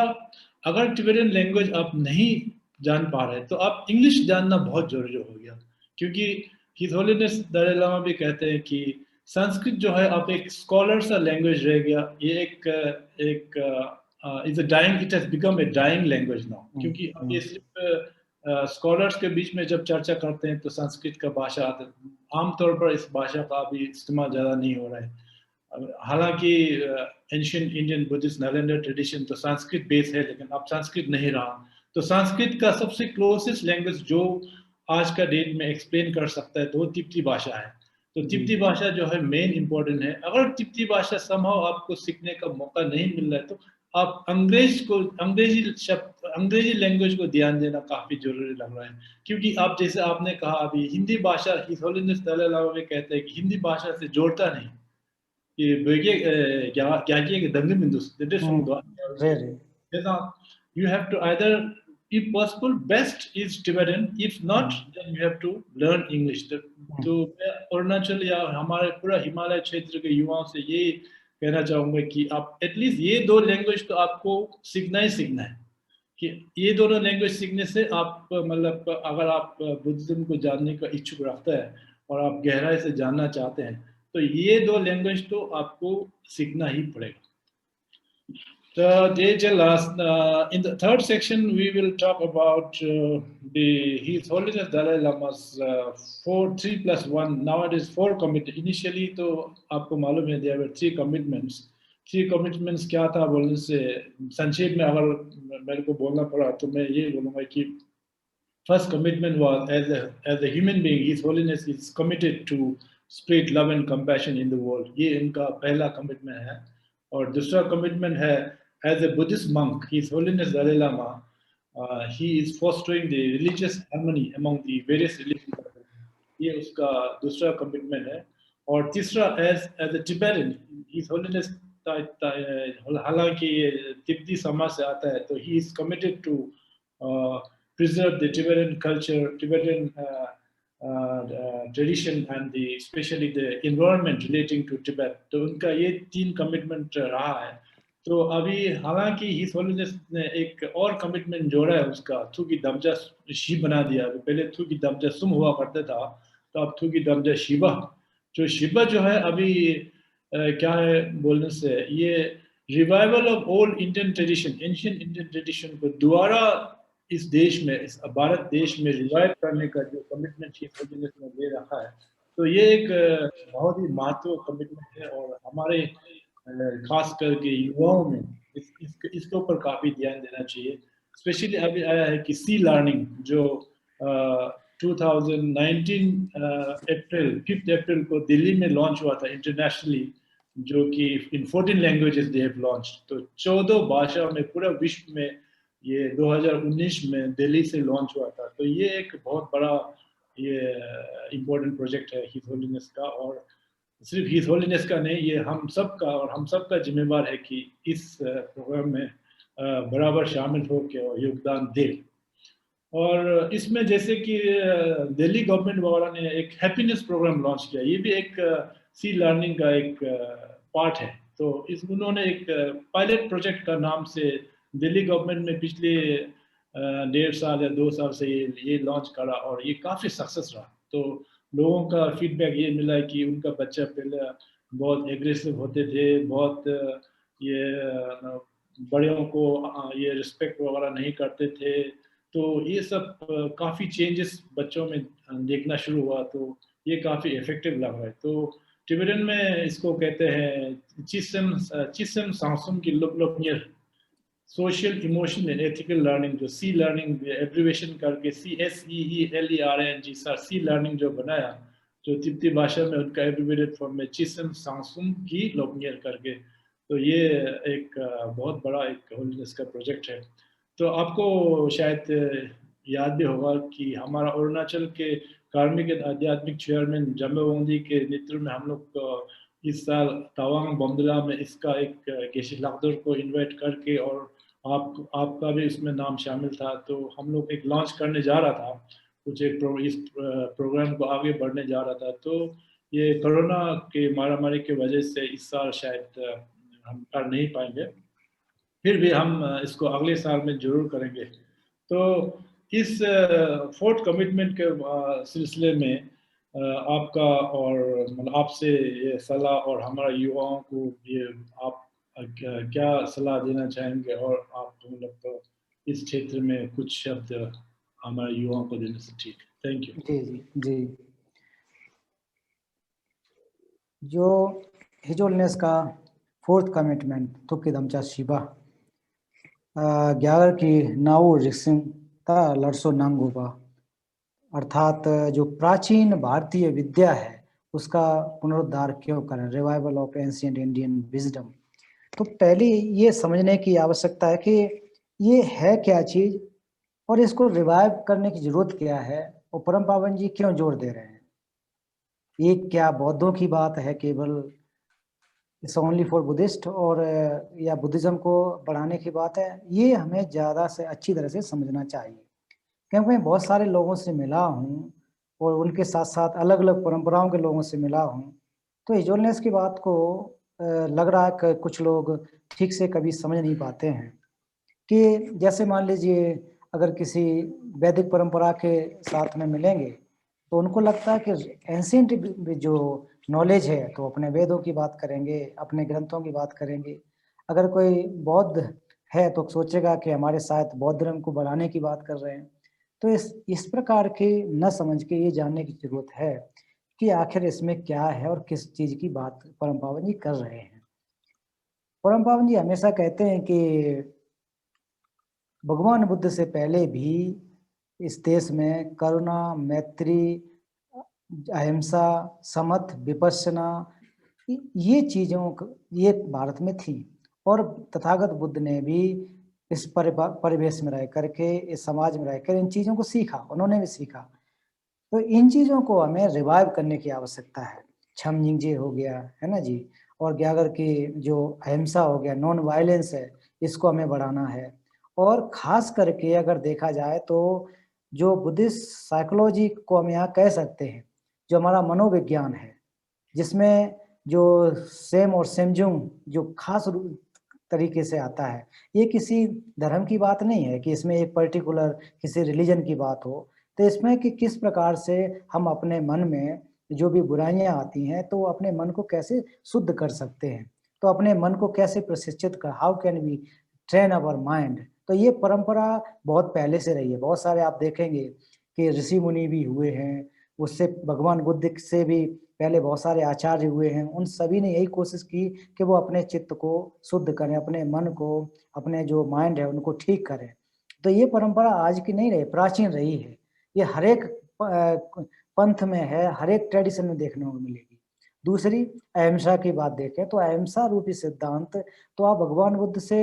अगर टिबेटन लैंग्वेज आप नहीं जान पा रहे तो आप इंग्लिश जानना बहुत जरूरी हो गया, क्योंकि हिज होलीनेस दलाई लामा भी कहते हैं कि संस्कृत जो है अब एक स्कॉलर सा लैंग्वेज रह गया। ये एक is a dying, it has become a dying language now, क्योंकि अब ये सिर्फ स्कॉलर्स के बीच में जब चर्चा करते हैं तो संस्कृत का भाषा आता है। आमतौर पर इस भाषा का भी इस्तेमाल ज़्यादा नहीं हो रहा है। हालांकि ancient Indian Buddhist Nalanda tradition तो संस्कृत बेस है, लेकिन अब संस्कृत नहीं रहा। तो संस्कृत का सबसे क्लोजेस्ट लैंग्वेज जो आज का डेट में एक्सप्लेन कर सकता है तो वो तिब्बती भाषा है। तो तिब्बती भाषा जो है मेन इंपॉर्टेंट है। अगर तिब्बती भाषा समहाउ आपको सीखने का मौका नहीं मिल रहा है तो आप अंग्रेजी लैंग्वेज को ध्यान देना काफी जरूरी लग रहा है, क्योंकि आप जैसे आपने कहा अभी हिंदी भाषा, हिज होलीनेस दलाई लामा भी कहते हैं कि हिंदी भाषा से जोड़ता नहीं। ये you have to either, if possible, best is Tibetan. If not, then you have to learn English. तो मैं अरुणाचल या हमारे पूरा हिमालय क्षेत्र के युवाओं से ये कहना चाहूंगा कि आप एटलीस्ट ये 2 लैंग्वेज तो आपको सीखना ही सीखना है। कि ये दोनों लैंग्वेज सीखने से आप मतलब अगर आप बुद्धिज्म को जानने का इच्छुक रखते हैं और आप गहराई से जानना चाहते हैं तो ये 2 लैंग्वेज तो आपको सीखना ही पड़ेगा। In the third section, we will talk about His Holiness Dalai Lama's 3+1. Nowadays 4 commitments. Initially, तो आपको मालूम है there were 3 commitments. 3 commitments क्या था बोलने से संक्षेप में अगर मेरे को बोलना पड़ा तो मैं ये बोलूँगा कि first commitment was as a human being, His Holiness is committed to spread love and compassion in the world. ये इनका पहला commitment है। और दूसरा commitment है as a Buddhist monk, His Holiness Dalai Lama, he is fostering the religious harmony among the various religions. ये उसका दूसरा commitment है। और तीसरा as a Tibetan, His Holiness हालांकि ये तिब्बती समाज से आता है, तो he is committed to preserve the Tibetan culture, Tibetan tradition, and especially the environment relating to Tibet. तो उनका ये 3 कमिटमेंट रहा है। तो अभी हालांकि हिज होलीनेस ने एक और कमिटमेंट जोड़ा है उसका, थुकी दमजा शी बना दिया। अभी पहले थुकी दमजा सुम हुआ करता था, तो अब थुकी दमजा शिवा। जो शिवा जो है अभी क्या है बोलने से, ये revival of old Indian tradition, ancient Indian tradition को दोबारा इस देश में, इस भारत देश में रिवाइव करने का जो कमिटमेंट हिज होलीनेस ने ले रखा है, तो ये एक बहुत ही महत्वपूर्ण कमिटमेंट है। और हमारे खास करके युवाओं में इसके ऊपर काफी ध्यान देना चाहिए। स्पेशली अभी आया है कि सी लर्निंग जो 2019 अप्रैल 5 अप्रैल को दिल्ली में लॉन्च हुआ था इंटरनेशनली, जो कि इन 14 लैंग्वेजेस दे हैव लॉन्च। तो 14 भाषा में पूरा विश्व में ये 2019 में दिल्ली से लॉन्च हुआ था। तो ये एक बहुत बड़ा ये इम्पोर्टेंट प्रोजेक्ट है हिज होलीनेस का, और सिर्फ हिज होलीनेस का नहीं, ये हम सब का, और हम सब का जिम्मेवार है कि इस प्रोग्राम में बराबर शामिल होकर और योगदान दे। और इसमें जैसे कि दिल्ली गवर्नमेंट वगैरह ने एक हैप्पीनेस प्रोग्राम लॉन्च किया, ये भी एक सी लर्निंग का एक पार्ट है। तो उन्होंने एक पायलट प्रोजेक्ट का नाम से दिल्ली गवर्नमेंट में पिछले 1.5 साल या 2 साल से ये लॉन्च करा, और ये काफ़ी सक्सेस रहा। तो लोगों का फीडबैक ये मिला कि उनका बच्चा पहले बहुत एग्रेसिव होते थे, बहुत ये बड़ों को ये रिस्पेक्ट वगैरह नहीं करते थे। तो ये सब काफ़ी चेंजेस बच्चों में देखना शुरू हुआ, तो ये काफ़ी इफेक्टिव लग रहा है। तो टिबेटन में इसको कहते हैं चिसम सांसुम की लुपलुपनियर, social emotional and ethical learning, जो सी लर्निंग एब्रिवेशन करके CSEELERNG सी लर्निंग जो बनाया, जो तिब्बती भाषा में उनका एब्रिवेटेड फॉर्म में चिसम सांसुम की लोपनियर करके। तो ये एक बहुत बड़ा एक होलीनेस का प्रोजेक्ट है। तो आपको शायद याद भी होगा कि हमारा अरुणाचल के कार्मिक आध्यात्मिक चेयरमैन जम्बोवंदी के नेतृत्व में हम लोग इस साल तवांग बोमडिला में इसका एक गेशी लाखदर को इनवाइट करके, और आपका भी इसमें नाम शामिल था। तो हम लोग एक लॉन्च करने जा रहा था, कुछ एक इस प्रोग्राम को आगे बढ़ने जा रहा था। तो ये कोरोना के मारामारी की वजह से इस साल शायद हम कर नहीं पाएंगे, फिर भी हम इसको अगले साल में जरूर करेंगे। तो इस 4th कमिटमेंट के सिलसिले में आपका और मतलब आपसे ये सलाह, और हमारा युवाओं को ये आप क्या सलाह देना चाहेंगे, और आप मतलब इस क्षेत्र में कुछ शब्द हमारे युवाओं को देने से ठीक। Thank you. जी जी जी। जो हिज होलीनेस का 4th कमिटमेंट थुकी दमचा शिबा ग्यागर की नाउ रिक्सिंग ता लड़सो नांगोबा, अर्थात जो प्राचीन भारतीय विद्या है उसका पुनरुद्धार क्यों करें, revival of ancient Indian wisdom. तो पहले ये समझने की आवश्यकता है कि ये है क्या चीज और इसको रिवाइव करने की जरूरत क्या है, और परम पावन जी क्यों जोर दे रहे हैं। ये क्या बौद्धों की बात है केवल, इट्स ओनली फॉर बुद्धिस्ट, और या बुद्धिज्म को बढ़ाने की बात है, ये हमें ज़्यादा से अच्छी तरह से समझना चाहिए। क्योंकि मैं बहुत सारे लोगों से मिला हूँ और उनके साथ साथ अलग अलग परंपराओं के लोगों से मिला हूँ, तो हिज होलीनेस की बात को लग रहा है कि कुछ लोग ठीक से कभी समझ नहीं पाते हैं। कि जैसे मान लीजिए अगर किसी वैदिक परंपरा के साथ में मिलेंगे तो उनको लगता है कि एंशिएंट जो नॉलेज है तो अपने वेदों की बात करेंगे, अपने ग्रंथों की बात करेंगे। अगर कोई बौद्ध है तो सोचेगा कि हमारे साथ बौद्ध धर्म को बढ़ाने की बात कर रहे हैं। तो इस प्रकार के न समझ के ये जानने की जरूरत है कि आखिर इसमें क्या है और किस चीज की बात परम पावन जी कर रहे हैं। परम पावन जी हमेशा कहते हैं कि भगवान बुद्ध से पहले भी इस देश में करुणा, मैत्री, अहिंसा, समत, विपश्यना, ये चीजों ये भारत में थी, और तथागत बुद्ध ने भी इस परिवेश में रह करके, इस समाज में रहकर इन चीजों को सीखा, उन्होंने भी सीखा। तो इन चीजों को हमें रिवाइव करने की आवश्यकता है। छम निंजे हो गया है ना जी, और ग्यागर की जो अहिंसा हो गया, नॉन वायलेंस है, इसको हमें बढ़ाना है। और खास करके अगर देखा जाए तो जो बुद्धिस्ट साइकोलॉजी को हम यहाँ कह सकते हैं, जो हमारा मनोविज्ञान है, जिसमें जो सेम और सेमजुंग जो खास तरीके से आता है, ये किसी धर्म की बात नहीं है कि इसमें एक पर्टिकुलर किसी रिलीजन की बात हो। तो इसमें कि किस प्रकार से हम अपने मन में जो भी बुराइयां आती हैं तो अपने मन को कैसे शुद्ध कर सकते हैं, तो अपने मन को कैसे प्रशिक्षित कर, how can we train our mind. तो ये परंपरा बहुत पहले से रही है। बहुत सारे आप देखेंगे कि ऋषि मुनि भी हुए हैं, उससे भगवान बुद्ध से भी पहले बहुत सारे आचार्य हुए हैं। उन सभी ने यही कोशिश की कि वो अपने चित्त को शुद्ध करें, अपने मन को, अपने जो माइंड है उनको ठीक करें। तो ये परंपरा आज की नहीं रही, प्राचीन रही है। ये हर एक पंथ में है, हर एक ट्रेडिशन में देखने को मिलेगी। दूसरी अहिंसा की बात देखें तो अहिंसा रूपी सिद्धांत तो आप भगवान बुद्ध से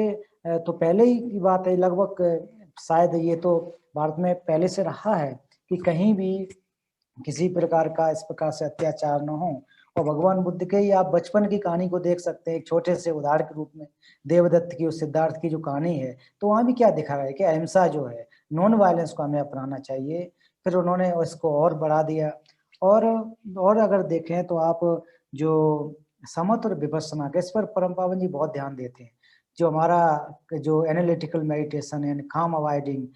तो पहले ही की बात है, लगभग शायद ये तो भारत में पहले से रहा है कि कहीं भी किसी प्रकार का इस प्रकार से अत्याचार न हो। और भगवान बुद्ध के ही आप बचपन की कहानी को देख सकते हैं, एक छोटे से उदाहरण के रूप में देवदत्त की और सिद्धार्थ की जो कहानी है, तो वहां भी क्या दिखा रहा है कि अहिंसा जो है, नॉन वायलेंस को हमें अपनाना चाहिए। फिर उन्होंने इसको और बढ़ा दिया। और अगर देखें तो आप जो समत और विपස්සना के, इस पर परम पावन जी बहुत ध्यान देते हैं। जो हमारा जो एनालिटिकल मेडिटेशन है, काम अवॉइडिंग,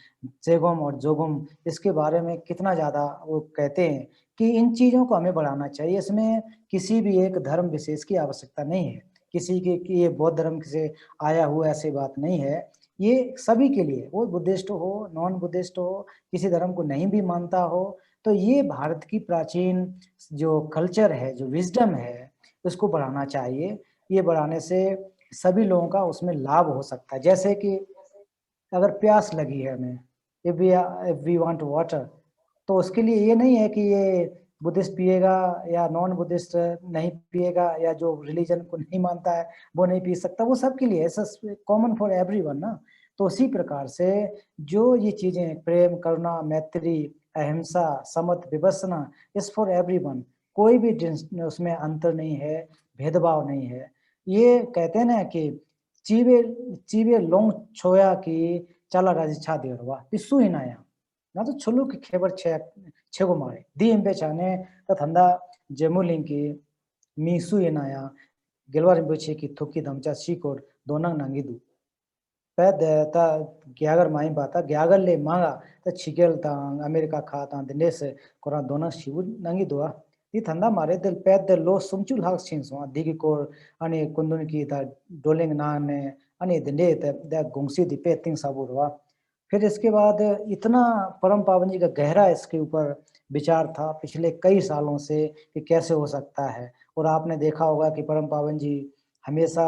चेगोम और जोगोम, इसके बारे में कितना ज़्यादा वो कहते हैं कि इन चीज़ों को हमें बढ़ाना चाहिए। इसमें किसी भी एक धर्म विशेष की आवश्यकता नहीं है, किसी के कि ये बौद्ध धर्म से आया हुआ ऐसी बात नहीं है। ये सभी के लिए, वो बुद्धिस्ट हो, नॉन बुद्धिस्ट हो, किसी धर्म को नहीं भी मानता हो, तो ये भारत की प्राचीन जो कल्चर है, जो विजडम है, उसको बढ़ाना चाहिए। ये बढ़ाने से सभी लोगों का उसमें लाभ हो सकता है। जैसे कि अगर प्यास लगी है हमें, इफ वी वांट वाटर, तो उसके लिए ये नहीं है कि ये बुद्धिस्ट पिएगा या नॉन बुद्धिस्ट नहीं पिएगा, या जो रिलीजन को नहीं मानता है वो नहीं पी सकता, वो सबके लिए ऐसा कॉमन फॉर एवरीवन ना। तो उसी प्रकार से जो ये चीजें प्रेम, करुणा, मैत्री, अहिंसा, समत, विपස්සना, इस फॉर एवरीवन, कोई भी उसमें अंतर नहीं है, भेदभाव नहीं है। ये कहते हैं ना कि चीवे चीवे लोंग छोया की चला राजिछा देरवा पिस्सू ही नाया ना, तो छुलू की खेबर छेगो मारे दी इम्बे चाने तो धंधा जेमुलिंग की मीसू ये नाया गिलवार इम्बे की थुकी धमचा सीकोड दोनंग नंगी दू पैद ता ग्यागर माई बाता ग्यागर ले मांगा तो छिकेल तांग अमेरिका खा तांग दिने से कोरा दोनंग शिवु नंगी दुआ ती धंधा मारे दिल पैद दिल लो सुमचुल हाक छिंसवा दिगी कोर अने कुंदुन की ता डोलिंग नाने अने दिने ता गुंगसी दिपे तिंग साबुरवा। फिर इसके बाद इतना परम पावन जी का गहरा इसके ऊपर विचार था पिछले कई सालों से कि कैसे हो सकता है। और आपने देखा होगा कि परम पावन जी हमेशा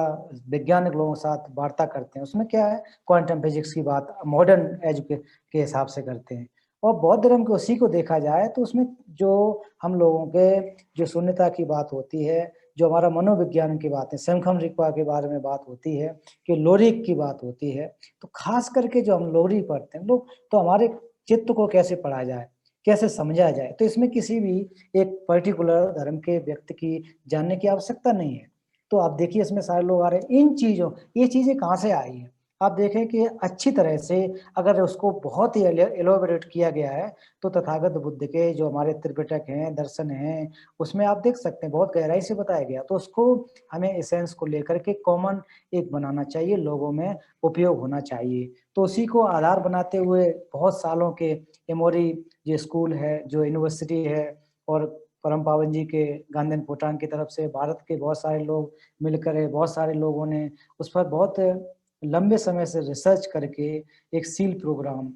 वैज्ञानिक लोगों के साथ वार्ता करते हैं। उसमें क्या है, क्वांटम फिजिक्स की बात मॉडर्न एज के हिसाब से करते हैं। और बौद्ध धर्म के उसी को देखा जाए तो उसमें जो हम लोगों के जो शून्यता की बात होती है, जो हमारा मनोविज्ञान की बात है, शंखम रिक्वा के बारे में बात होती है, कि लोरिक की बात होती है, तो खास करके जो हम लोरी पढ़ते हैं लोग, तो हमारे चित्त को कैसे पढ़ा जाए, कैसे समझा जाए, तो इसमें किसी भी एक पर्टिकुलर धर्म के व्यक्ति की जानने की आवश्यकता नहीं है। तो आप देखिए इसमें सारे लोग आ रहे हैं। इन चीजों, ये चीजें कहाँ से आई है, आप देखें कि अच्छी तरह से अगर उसको बहुत ही एलोबरेट किया गया है तो तथागत बुद्ध के जो हमारे त्रिपिटक हैं, दर्शन हैं, उसमें आप देख सकते हैं बहुत गहराई से बताया गया। तो उसको हमें एसेंस को लेकर के कॉमन एक बनाना चाहिए, लोगों में उपयोग होना चाहिए। तो उसी को आधार बनाते हुए बहुत सालों के एमोरी जो स्कूल है, जो यूनिवर्सिटी है, और परम पावन जी के गांधीन पोटांग की तरफ से भारत के बहुत सारे लोग मिलकर, बहुत सारे लोगों ने उस पर बहुत लंबे समय से रिसर्च करके एक सील प्रोग्राम,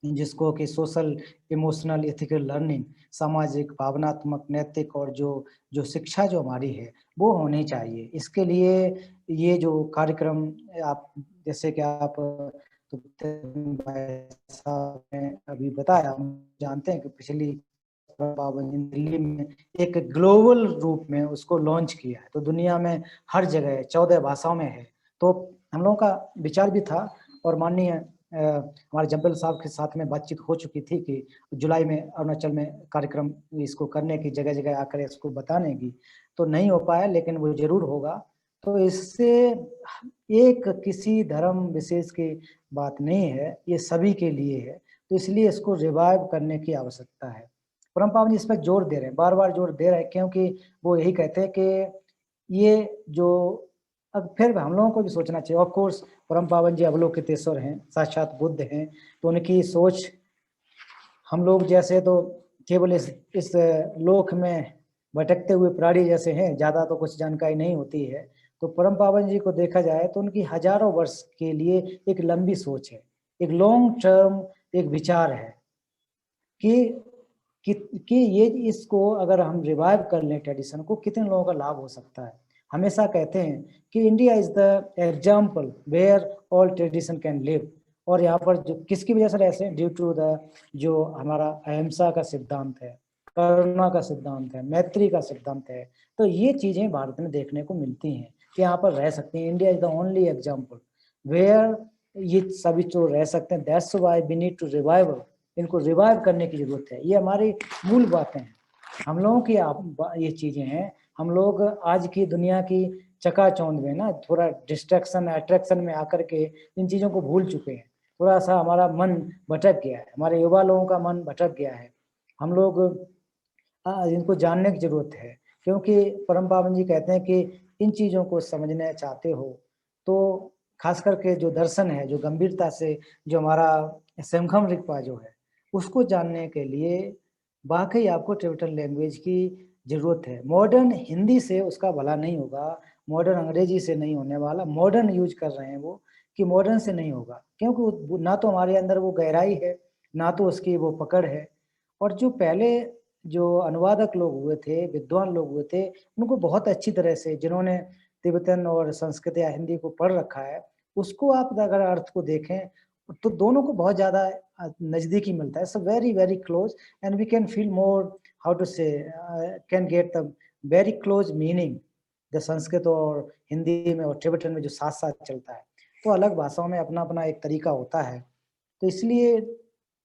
जिसको कि सोशल इमोशनल एथिकल लर्निंग, सामाजिक, भावनात्मक, नैतिक और जो शिक्षा जो हमारी है वो होनी चाहिए। इसके लिए ये जो कार्यक्रम आप जैसे कि आप अभी बताया, हम जानते हैं कि पिछली दिल्ली में एक ग्लोबल रूप में उसको लॉन्च किया है, तो दुनिया में हर जगह 14 भाषाओं में है। तो हम लोगों का विचार भी था, और माननीय हमारे जंबल साहब के साथ में बातचीत हो चुकी थी कि जुलाई में अरुणाचल में कार्यक्रम इसको करने की, जगह जगह आकर इसको बताने की, तो नहीं हो पाया, लेकिन वो जरूर होगा। तो इससे एक किसी धर्म विशेष की बात नहीं है, ये सभी के लिए है। तो इसलिए इसको रिवाइव करने की आवश्यकता है। परम पावन जी इस पर जोर दे रहे हैं, बार बार जोर दे रहे हैं, क्योंकि वो यही कहते हैं कि ये जो अब फिर हम लोगों को भी सोचना चाहिए। ऑफ कोर्स परम पावन जी अवलोकितेश्वर हैं, साक्षात बुद्ध हैं, तो उनकी सोच हम लोग जैसे तो केवल इस लोक में भटकते हुए प्राणी जैसे हैं, ज्यादा तो कुछ जानकारी नहीं होती है। तो परम पावन जी को देखा जाए तो उनकी हजारों वर्ष के लिए एक लंबी सोच है, एक लॉन्ग टर्म एक विचार है कि ये इसको अगर हम रिवाइव कर लें ट्रेडिशन को, कितने लोगों का लाभ हो सकता है। हमेशा कहते हैं कि India is the example where all tradition can live. और यहाँ पर जो किसकी वजह से ऐसे, ड्यू टू द जो हमारा अहिंसा का सिद्धांत है, करुणा का सिद्धांत है, मैत्री का सिद्धांत है। तो ये चीजें भारत में देखने को मिलती हैं कि यहाँ पर रह सकते हैं। India is the only example where ये सभी जो रह सकते हैं। That's why we need to revive, इनको रिवाइव करने की जरूरत है। ये हमारी मूल बातें हैं, हम लोगों की ये चीजें हैं। हम लोग आज की दुनिया की चकाचौंध में ना थोड़ा डिस्ट्रैक्शन अट्रैक्शन में आकर के इन चीजों को भूल चुके हैं। थोड़ा सा हमारा मन भटक गया है, हमारे युवा लोगों का मन भटक गया है। हम लोग इनको जानने की जरूरत है, क्योंकि परम पावन जी कहते हैं कि इन चीजों को समझना चाहते हो तो खास करके जो दर्शन है, जो गंभीरता से जो हमारा सेमखम रिगपा जो है, उसको जानने के लिए वाकई आपको टिबेटन लैंग्वेज की जरूरत है। मॉडर्न हिंदी से उसका भला नहीं होगा, मॉडर्न अंग्रेजी से नहीं होने वाला। मॉडर्न यूज कर रहे हैं वो, कि मॉडर्न से नहीं होगा, क्योंकि ना तो हमारे अंदर वो गहराई है, ना तो उसकी वो पकड़ है। और जो पहले जो अनुवादक लोग हुए थे, विद्वान लोग हुए थे, उनको बहुत अच्छी तरह से, जिन्होंने तिब्बतन और संस्कृत या हिंदी को पढ़ रखा है, उसको आप अगर अर्थ को देखें तो दोनों को बहुत ज्यादा नजदीकी मिलता है। So very very close and we can feel more how to say can get the very close meaning the Sanskrit और हिंदी में और तिब्बतन में जो साथ साथ चलता है। तो अलग भाषाओं में अपना अपना एक तरीका होता है। तो इसलिए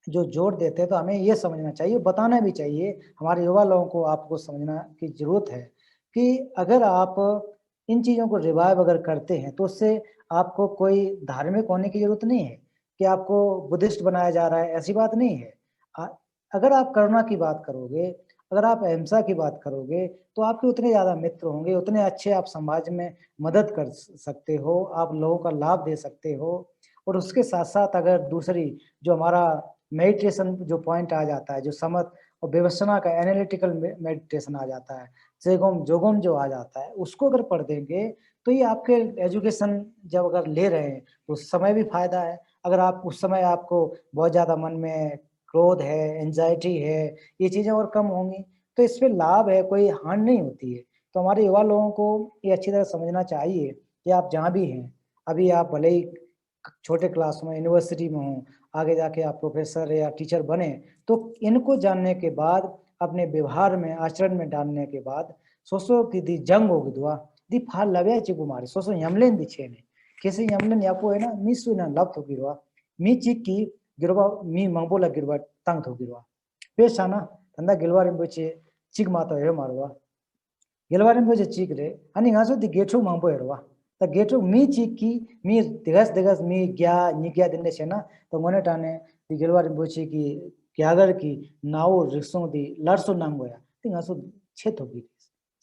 जो जोर देते हैं तो हमें ये समझना चाहिए, बताना भी चाहिए हमारे युवा लोगों को। आपको समझना की जरूरत है कि अगर आप इन चीजों को रिवाइव अगर करते हैं तो उससे आपको कोई धार्मिक होने की जरूरत नहीं है कि आपको बुद्धिस्ट बनाया जा रहा है, ऐसी बात नहीं है। अगर आप करुणा की बात करोगे, अगर आप अहिंसा की बात करोगे, तो आपके उतने ज्यादा मित्र होंगे, उतने अच्छे आप समाज में मदद कर सकते हो, आप लोगों का लाभ दे सकते हो। और उसके साथ साथ अगर दूसरी जो हमारा मेडिटेशन जो पॉइंट आ जाता है, जो समत और विवशना का एनालिटिकल मेडिटेशन आ जाता है, सेगोम जोगोम जो आ जाता है, उसको अगर पढ़ देंगे तो ये आपके एजुकेशन जब अगर ले रहे हैं तो उस समय भी फायदा है। अगर आप उस समय आपको बहुत ज्यादा मन में क्रोध है, एंजाइटी है, ये चीजें और कम होंगी, तो इसमें लाभ है, कोई हानि नहीं होती है। तो हमारे युवा लोगों को ये अच्छी तरह समझना चाहिए कि आप जहाँ भी हैं, अभी आप भले ही छोटे क्लास में, यूनिवर्सिटी में हो, आगे जाके आप प्रोफेसर या टीचर बने, तो इनको जानने के बाद अपने व्यवहार में, आचरण में डालने के बाद सोचो कि दी जंग होगी दुआ दी फाल लवे चिकु मारे सोचो यमलेन दी छेने कैसे यमलेन याको है ना मी सुना लव तो गिरवा मी चिक की गिरवा मी मंगबोला गिरवा तंग तो गिरवा पेशाना तंदा गिलवा रिंबोचे चिक माता है मारवा गिलवा रिंबोचे चिक रे अनि गासो दी गेठो मंगबो हेरवा त गेठो मी चिक की मी दिगस मी ग्या निग्या दिने छेना तो मोने टाने दी गिलवा रिंबोचे की क्यागर की नाओ रिक्सों दी लरसो नांगोया तिंगासो छेतो गी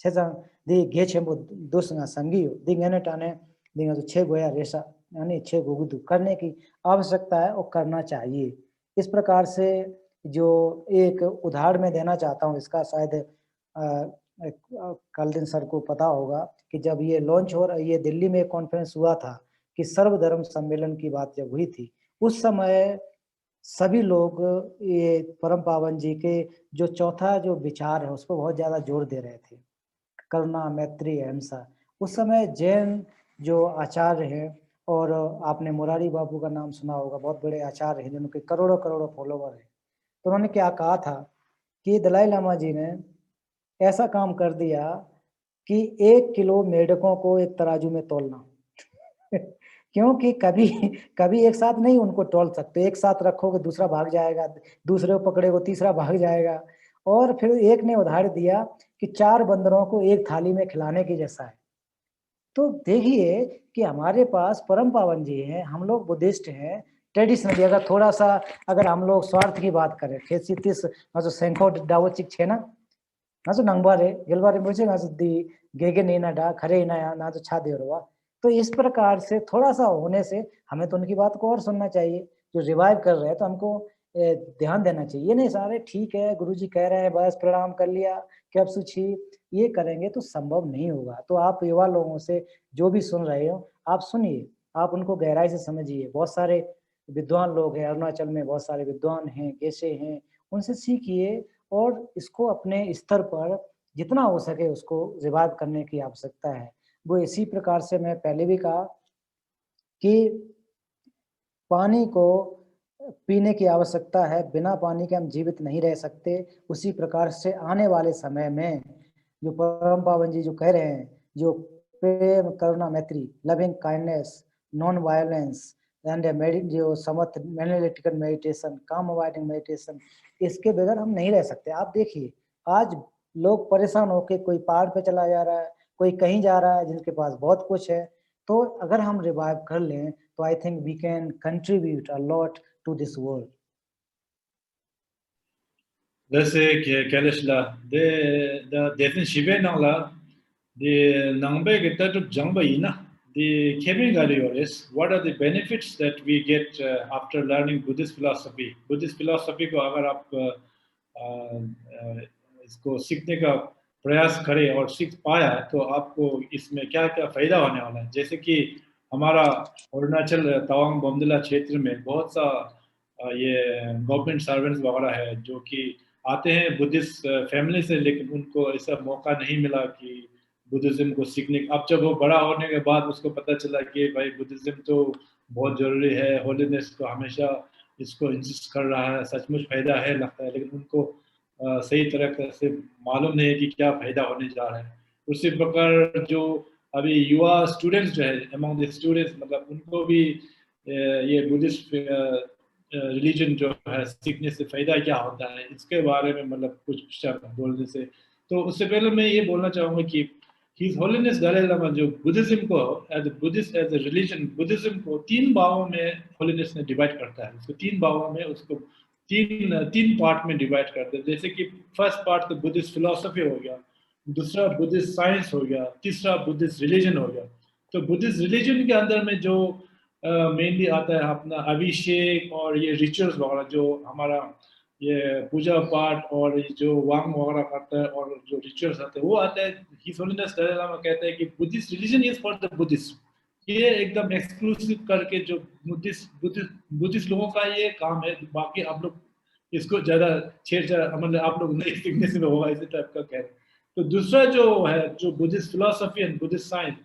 छेजा दी गे छेमो दोसंगा संगियो दी गने टाने दी तो छे गोया रेसा यानी छे गोगुदु करने की आवश्यकता है और करना चाहिए। इस प्रकार से जो एक उदाहरण मैं देना चाहता हूँ, इसका शायद कल दिन सर को पता होगा कि जब ये लॉन्च हो रहा, ये दिल्ली में कॉन्फ्रेंस हुआ था कि सर्वधर्म सम्मेलन की बात जब हुई थी, उस समय सभी लोग ये परम पावन जी के जो चौथा जो विचार है उस पर बहुत ज्यादा जोर दे रहे थे, करुणा, मैत्री, अहिंसा। उस समय जैन जो आचार्य हैं, और आपने मुरारी बाबू का नाम सुना होगा, बहुत बड़े आचार्य हैं जिनके करोड़ों करोड़ों फॉलोवर हैं। तो उन्होंने क्या कहा था कि दलाई लामा जी ने ऐसा काम कर दिया कि 1 किलो मेढकों को एक तराजू में तोलना क्योंकि कभी कभी एक साथ नहीं उनको तोल सकते, एक साथ रखोगे दूसरा भाग जाएगा, दूसरे को पकड़ेगा तीसरा भाग जाएगा। और फिर एक ने उदाहरण दिया कि 4 बंदरों को एक थाली में खिलाने की जैसा है। तो देखिए कि हमारे पास परम पावन जी हैं, हम लोग बुद्धिस्ट हैं। ट्रेडिशनली अगर थोड़ा सा अगर हम लोग स्वार्थ की बात करें, खेती तीस जो सेंखो डावो चिक छे ना जो नंगबारे गिलबारे मुझे ना दी गेगे नहीं ना डा खरे ना ना तो छा दे रहा। तो इस प्रकार से थोड़ा सा होने से हमें तो उनकी बात को और सुनना चाहिए। जो रिवाइव कर रहे हैं तो हमको ध्यान देना चाहिए। नहीं सारे ठीक है, गुरुजी कह रहे हैं बस प्रणाम कर लिया कब सुची, ये करेंगे तो संभव नहीं होगा। तो आप युवा लोगों से जो भी सुन रहे हो आप सुनिए, आप उनको गहराई से समझिए। बहुत सारे विद्वान लोग हैं अरुणाचल में, बहुत सारे विद्वान हैं, कैसे हैं, उनसे सीखिए और इसको अपने स्तर पर जितना हो सके उसको रिवाइव करने की आवश्यकता है। वो इसी प्रकार से मैं पहले भी कहा कि पानी को पीने की आवश्यकता है, बिना पानी के हम जीवित नहीं रह सकते। उसी प्रकार से आने वाले समय में जो परम पावन जी जो कह रहे हैं, जो प्रेम करुणा मैत्री loving kindness non violence and जो समर्थ एनालिटिकल मेडिटेशन काम अवॉइडिंग मेडिटेशन, इसके बगैर हम नहीं रह सकते। आप देखिए आज लोग परेशान होकर कोई पहाड़ पे चला जा रहा है, कोई कहीं जा रहा है जिनके पास बहुत कुछ है। तो अगर हम रिवाइव कर लें तो I think we can contribute a lot to this world. Dese keleshla de desin shibe nangla de nangbe geta to jangba ina the kemi galiyores. What are the benefits that we get after learning Buddhist philosophy? Buddhist philosophy को अगर आप इसको सीखने का प्रयास करें और सीख पाया तो आपको इसमें क्या क्या फायदा होने वाला है। जैसे कि हमारा अरुणाचल तवांग बोमडिला क्षेत्र में बहुत सा ये गवर्नमेंट सर्वेंट्स वगैरह है जो कि आते हैं बुद्धिस्ट फैमिली से, लेकिन उनको ऐसा मौका नहीं मिला कि बुद्धिज्म को सीखने। अब जब वो बड़ा होने के बाद उसको पता चला कि भाई बुद्धिज्म तो बहुत जरूरी है, होलीनेस को हमेशा इसको इंसिस्ट कर रहा है, सचमुच फायदा है लगता है, लेकिन उनको सही तरह से मालूम नहीं है कि क्या फायदा होने जा रहा है। उसी प्रकार जो अभी युवा स्टूडेंट्स जो है अमंग द स्टूडेंट्स, मतलब उनको भी ये बुद्धिस्ट रिलीजन जो है सीखने से फायदा क्या होता है इसके बारे में मतलब कुछ बोलने से। तो उससे पहले मैं ये बोलना चाहूंगा कि हिज होलीनेस दलाई लामा जो बुद्धिज्म को एज ए रिलीजन, बुद्धिज्म को 3 भागों में होलीनेस ने डिवाइड करता है। उसको 3 भागों में उसको तीन पार्ट में डिवाइड करते हैं। जैसे कि फर्स्ट पार्ट तो बुद्धिस्ट फिलोसफी हो गया, दूसरा बुद्धिस्ट साइंस हो गया, तीसरा बुद्धिस्ट रिलीजन हो गया। तो बुद्धिस्ट रिलीजन के अंदर में जो मेनली आता है अपना अभिषेक और ये रिचुअल्स वगैरह, जो हमारा ये पूजा पाठ और जो वांग वगैरह करता है और जो रिचुअल्स आते हैं वो आता है। हिज होलीनेस दलाई लामा कहता है कि Buddhist religion is for the Buddhist. ये एकदम एक्सक्लूसिव करके जो बुद्धिस्ट लोगों का ये काम है, बाकी आप लोग इसको ज्यादा छेड़छाड़ मतलब आप लोग नहीं सीखने से होगा इसी टाइप का कह रहे। तो दूसरा जो है जो Buddhist philosophy and Buddhist science,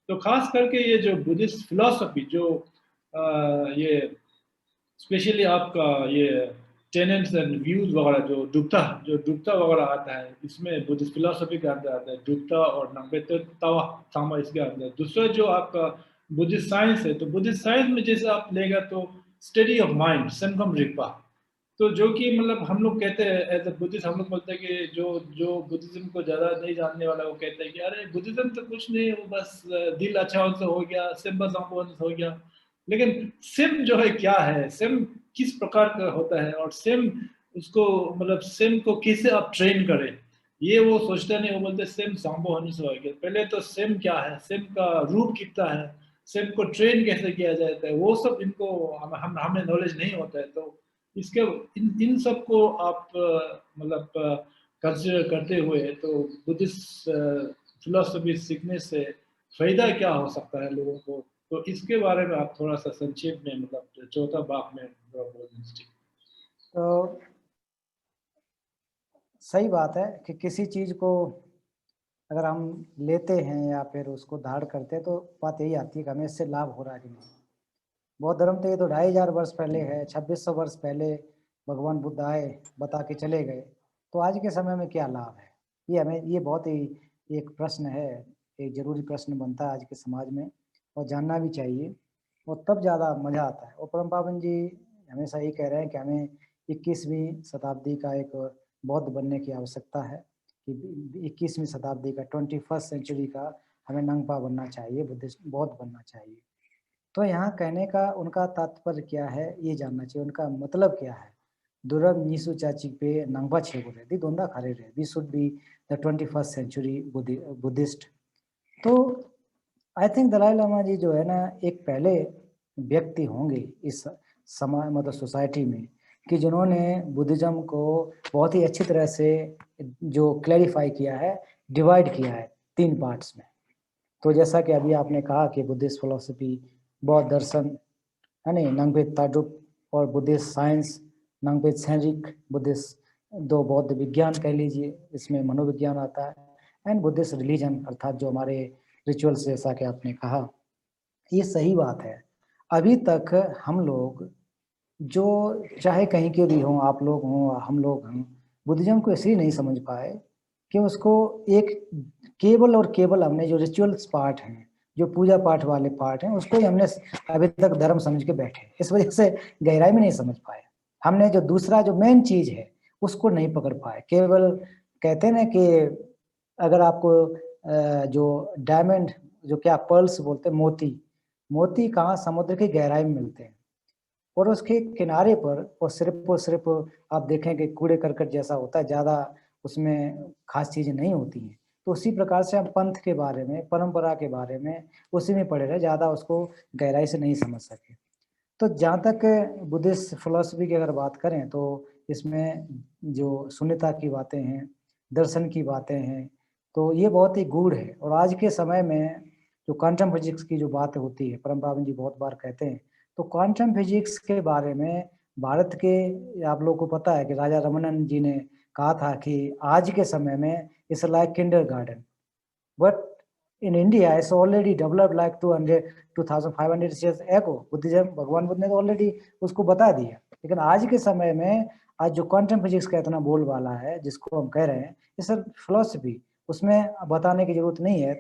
तो खास करके ये जो बुद्धिस्ट फिलोसफी जो ये स्पेशली आपका ये टेनेंट्स एंड व्यूज वगैरह जो डुक्ता वगैरह आता है, इसमें बुद्धिस्ट फिलोसफी के अंदर आता है डुक्ता और नंबे तवा सामा इसके अंदर। दूसरा जो आपका बुद्धिस्ट साइंस है, तो बुद्धिस्ट साइंस में जैसे आप लेगा तो स्टडी ऑफ माइंड सेनकम रिपा, तो जो कि मतलब हम लोग कहते हैं एज अ बुद्धिस्ट, हम लोग बोलते हैं कि जो बुद्धिज्म को ज्यादा नहीं जानने वाला वो कहते हैं कि अरे बुद्धिज्म तो कुछ नहीं, वो बस दिल अच्छा उनसे हो गया, सिम हो गया। लेकिन सिम जो है क्या है, सिम किस प्रकार का होता है और सिम उसको मतलब सिम को कैसे आप ट्रेन करें, ये वो सोचते नहीं। वो बोलते सिम सांबो होने से हो गया। पहले तो सिम क्या है, सिम का रूप कितना है, सिम को ट्रेन कैसे किया जाता है, वो सब इनको हमें नॉलेज नहीं होता है। तो इसके इन सब को आप मतलब कंसिडर करते हुए तो बुद्धिस्ट फिलोसफी सीखने से फायदा क्या हो सकता है लोगों को, तो इसके बारे में आप थोड़ा सा संक्षेप में मतलब चौथा भाग में बोल दीजिए। तो सही बात है कि किसी चीज को अगर हम लेते हैं या फिर उसको धारण करते हैं तो बात यही आती है कि हमें इससे लाभ हो रहा है कि नहीं। बौद्ध धर्म तो ये तो 2500 वर्ष पहले है, 2600 वर्ष पहले भगवान बुद्ध आए बता के चले गए, तो आज के समय में क्या लाभ है, ये हमें ये बहुत ही एक प्रश्न है, एक जरूरी प्रश्न बनता है आज के समाज में और जानना भी चाहिए और तब ज़्यादा मज़ा आता है। और परम पावन जी हमेशा ये कह रहे हैं कि हमें 21वीं शताब्दी का एक बौद्ध बनने की आवश्यकता है, कि 21वीं शताब्दी का 21st सेंचुरी का हमें नंगपा बनना चाहिए, बुद्धिस्ट बौद्ध बनना चाहिए। तो यहाँ कहने का उनका तात्पर्य क्या है ये जानना चाहिए, उनका मतलब क्या है। दुरम नीसु चाची पे नंगपा छेगो रहे दी दोंदा खरे रहे दी should be the 21st century Buddhist. तो आई थिंक दलाई लामा जी जो है ना एक पहले व्यक्ति होंगे इस समाज मतलब सोसाइटी में कि जिन्होंने बुद्धिज्म को बहुत ही अच्छी तरह से जो क्लैरिफाई किया है, डिवाइड किया है 3 पार्ट्स में। तो जैसा कि अभी आपने कहा कि बुद्धिस्ट फिलोसफी, बौद्ध दर्शन है नहीं, नंगपेट ताडुप और बुद्धिस्ट साइंस, नंगपेट सेंरिक बुद्धिस्ट 2 बौद्ध विज्ञान कह लीजिए, इसमें मनोविज्ञान आता है, एंड बुद्धिस्ट रिलीजन अर्थात जो हमारे रिचुअल्स जैसा कि आपने कहा, ये सही बात है। अभी तक हम लोग जो चाहे कहीं के भी हों, आप लोग हों, हम लोग हों, बुद्धिज्म को इसलिए नहीं समझ पाए कि उसको एक केवल और केवल हमने जो रिचुअल्स पार्ट हैं, जो पूजा पाठ वाले पार्ट हैं, उसको ही हमने अभी तक धर्म समझ के बैठे, इस वजह से गहराई में नहीं समझ पाए। हमने जो दूसरा जो मेन चीज है उसको नहीं पकड़ पाए। केवल कहते हैं ना कि अगर आपको जो डायमंड, जो क्या पर्ल्स बोलते हैं, मोती कहाँ समुद्र की गहराई में मिलते हैं, और उसके किनारे पर और सिर्फ आप देखें कि कूड़े करकट जैसा होता है, ज़्यादा उसमें खास चीज़ें नहीं होती हैं। तो उसी प्रकार से हम पंथ के बारे में, परंपरा के बारे में उसी में पढ़े रहे, ज़्यादा उसको गहराई से नहीं समझ सके। तो जहाँ तक बुद्धिस्ट फिलॉसफी की अगर बात करें तो इसमें जो शून्यता की बातें हैं, दर्शन की बातें हैं, तो ये बहुत ही गूढ़ है। और आज के समय में जो क्वांटम फिजिक्स की जो बात होती है, परम पावन जी बहुत बार कहते हैं, तो क्वांटम फिजिक्स के बारे में भारत के, आप लोगों को पता है कि राजा रमनन जी ने कहा था कि आज के समय में it's like kindergarten, but in India it's already developed like 2500 years ago. Buddhism, भगवान बुद्ध ने तो ऑलरेडी उसको बता दिया। लेकिन आज के समय में आज जो क्वांटम फिजिक्स का इतना बोलबाला है, जिसको हम कह रहे हैं, ये सब फिलोसफी, उसमें बताने की जरूरत नहीं है,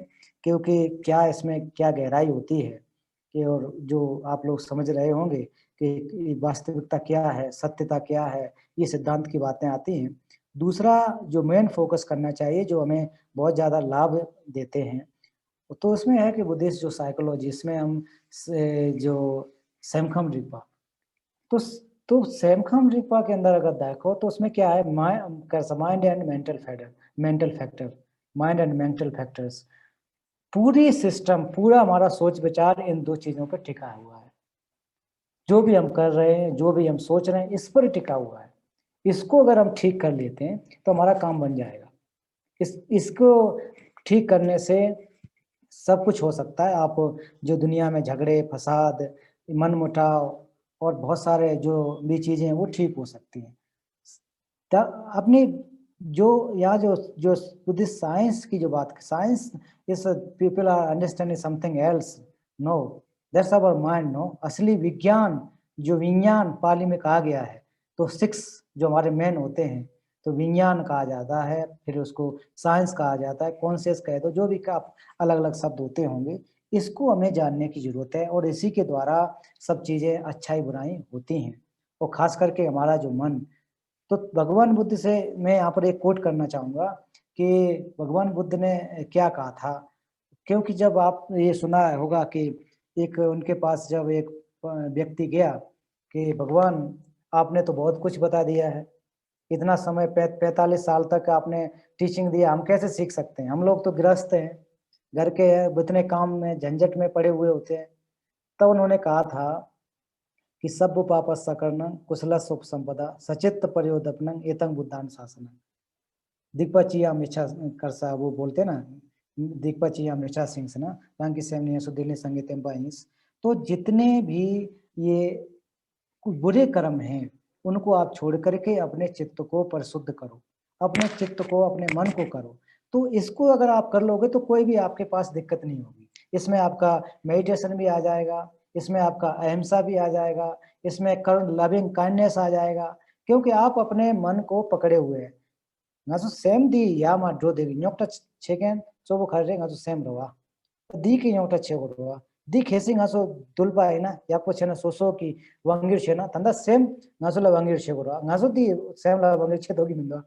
क्योंकि क्या इसमें क्या गहराई होती है कि, और जो आप लोग समझ रहे होंगे कि वास्तविकता क्या है, सत्यता क्या है, ये सिद्धांत की बातें आती हैं। दूसरा जो मेन फोकस करना चाहिए, जो हमें बहुत ज़्यादा लाभ देते हैं, तो उसमें है कि बुद्धिस्ट जो साइकोलॉजी, इसमें हम जो सैमखम रिपा, तो सैमखम रिपा के अंदर अगर देखो तो उसमें क्या है, माइंड एंड मेंटल फैक्टर्स, पूरी सिस्टम, पूरा हमारा सोच विचार इन 2 चीजों पर टिका हुआ है। जो भी हम कर रहे हैं, जो भी हम सोच रहे हैं, इस पर टिका हुआ है। इसको अगर हम ठीक कर लेते हैं तो हमारा काम बन जाएगा। इसको ठीक करने से सब कुछ हो सकता है। आप जो दुनिया में झगड़े, फसाद, मनमुटाव और बहुत सारे जो भी चीजें हैं वो ठीक हो सकती हैं। अपनी जो यहाँ जो बुद्धिस्ट साइंस की जो बात, science is people are understanding something else, no that's our mind, no. असली विज्ञान, जो विज्ञान पाली में कहा गया है, तो 6 जो हमारे मेन होते हैं, तो विज्ञान कहा जाता है, फिर उसको साइंस कहा जाता है, कॉन्शियस कहे तो जो भी अलग अलग शब्द होते होंगे, इसको हमें जानने की जरूरत है। और इसी के द्वारा सब चीजें अच्छाई बुराई होती हैं, और खास करके हमारा जो मन। तो भगवान बुद्ध से मैं यहाँ पर एक कोट करना चाहूंगा कि भगवान बुद्ध ने क्या कहा था, क्योंकि जब आप ये सुना होगा कि एक उनके पास जब एक व्यक्ति गया कि भगवान आपने तो बहुत कुछ बता दिया है, इतना समय 45 साल तक आपने टीचिंग दिया, हम कैसे सीख सकते हैं, हम लोग तो गृहस्थ हैं, घर के इतने काम में झंझट में पड़े हुए होते हैं। तब उन्होंने कहा था कि सब पापस सकर्णं कुशल सुख संपदा सचित्त प्रयोदपनं एतं बुद्धान शासनं। दिग्पचिया मिच्छा करसा, वो बोलते ना, दिग्पचिया मिच्छा सिंह से ना रंग की दिल्ली संगीत। तो जितने भी ये बुरे कर्म हैं उनको आप छोड़ करके अपने चित्त को परिशुद्ध करो, अपने चित्त को, अपने मन को करो। तो इसको अगर आप कर लोगे तो कोई भी आपके पास दिक्कत नहीं होगी। इसमें आपका मेडिटेशन भी आ जाएगा, इसमें आपका अहिंसा भी आ जाएगा, इसमें लविंग काइंडनेस आ जाएगा, क्योंकि आप अपने मन को पकड़े हुए हैं। ngaso sem di yama dro de nyokta chegen sobo khare ngaso sem rowa di ki nyokta chego rowa di khesi ngaso dulba ina yakpo chena soso ki wangir chena tanda sem ngaso la wangir chego rowa ngaso di sem la wangir che dogi mindo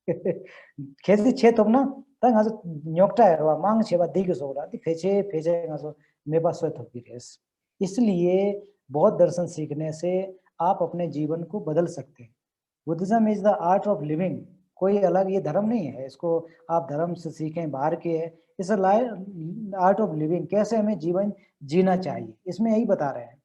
खेसी छे तो ना तंग आज न्योक्टा है वा मांग छे बा दिग सोरा ती फेचे ngaso मेबा सोय थोपीरेस। इसलिए बौद्ध दर्शन सीखने से आप अपने जीवन को बदल सकते हैं। Buddhism is the art of living, कोई अलग ये धर्म नहीं है, इसको आप धर्म से सीखें बाहर के है। इट्स आर्ट ऑफ लिविंग, कैसे हमें जीवन जीना चाहिए, इसमें यही बता रहे हैं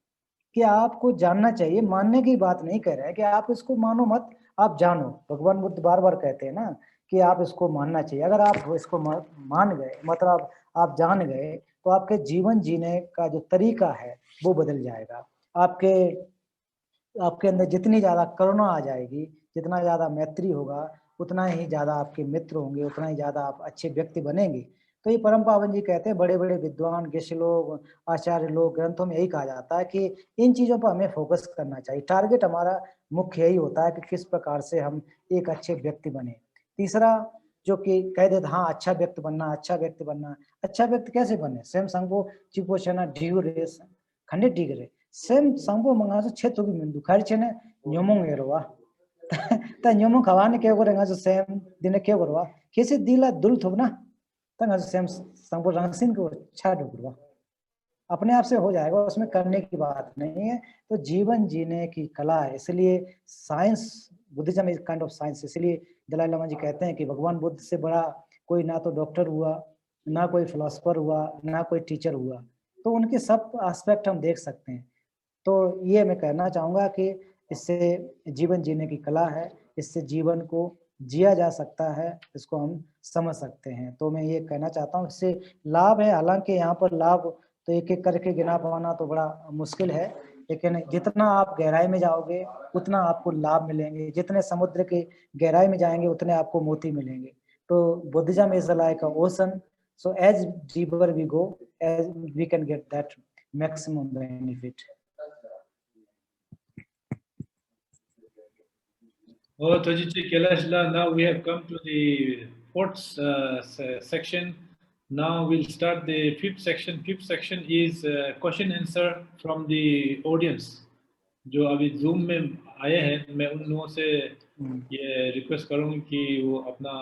कि आपको जानना चाहिए, मानने की बात नहीं कह रहे हैं कि आप इसको मानो मत, आप जानो। भगवान बुद्ध बार बार कहते हैं ना कि आप इसको मानना चाहिए। अगर आप इसको मान गए, मतलब आप जान गए, तो आपके जीवन जीने का जो तरीका है वो बदल जाएगा। आपके अंदर जितनी ज्यादा करुणा आ जाएगी, जितना ज्यादा मैत्री होगा, उतना ही ज्यादा आपके मित्र होंगे, उतना ही ज्यादा आप अच्छे व्यक्ति बनेंगे। तो ये परम पावन जी कहते हैं, बड़े बड़े विद्वान ऋषि लोग, आचार्य लोग, ग्रंथों में यही कहा जाता है कि इन चीजों पर हमें फोकस करना चाहिए। टारगेट हमारा मुख्य यही होता है कि किस प्रकार से हम एक अच्छे व्यक्ति बने। तीसरा जो कि कह देते, हाँ अच्छा व्यक्ति बनना, अच्छा व्यक्ति बनना। अच्छा व्यक्ति कैसे बने? सेम संगो चिपोचना ड्यूरेस खंडे डिगरे सेम संगो मंगासो क्षेत्र भी मिंदु खारी छेने न्योमोंग एरोवा ता न्योमोंग खवाने क्या करेंगे जो सेम दिन क्या करवा कैसे दिला दुल थोबना तंग सेम संगो रंगसिन को छा डुगरवा अपने आप से हो जाएगा, उसमें करने की बात नहीं है। तो जीवन जीने की कला है, इसलिए science, Buddhism is kind of science. इसलिए दलाई लामा जी कहते हैं कि भगवान बुद्ध से बड़ा कोई ना तो डॉक्टर हुआ, ना कोई फिलोसफर हुआ, ना कोई टीचर हुआ। तो उनके सब एस्पेक्ट हम देख सकते हैं। तो ये मैं कहना चाहूँगा कि इससे जीवन जीने की कला है, इससे जीवन को जिया जा सकता है, इसको हम समझ सकते हैं। तो मैं ये कहना चाहता हूँ, इससे लाभ है। हालांकि यहाँ पर लाभ तो एक एक करके गिना पाना तो बड़ा मुश्किल है, लेकिन जितना आप गहराई में जाओगे उतना आपको लाभ मिलेंगे। जितने समुद्र के गहराई में जाएंगे उतने आपको मोती मिलेंगे। तो Buddhism is like a ocean, so as deeper we go, as we can get that maximum benefit. Oh, Tojichi Kelashla, now we have come to the fourth section. Now we'll start the fifth section. Fifth section is question answer from the audience. जो अभी Zoom में आए हैं, मैं उन लोगों से ये रिक्वेस्ट करूँगी कि वो अपना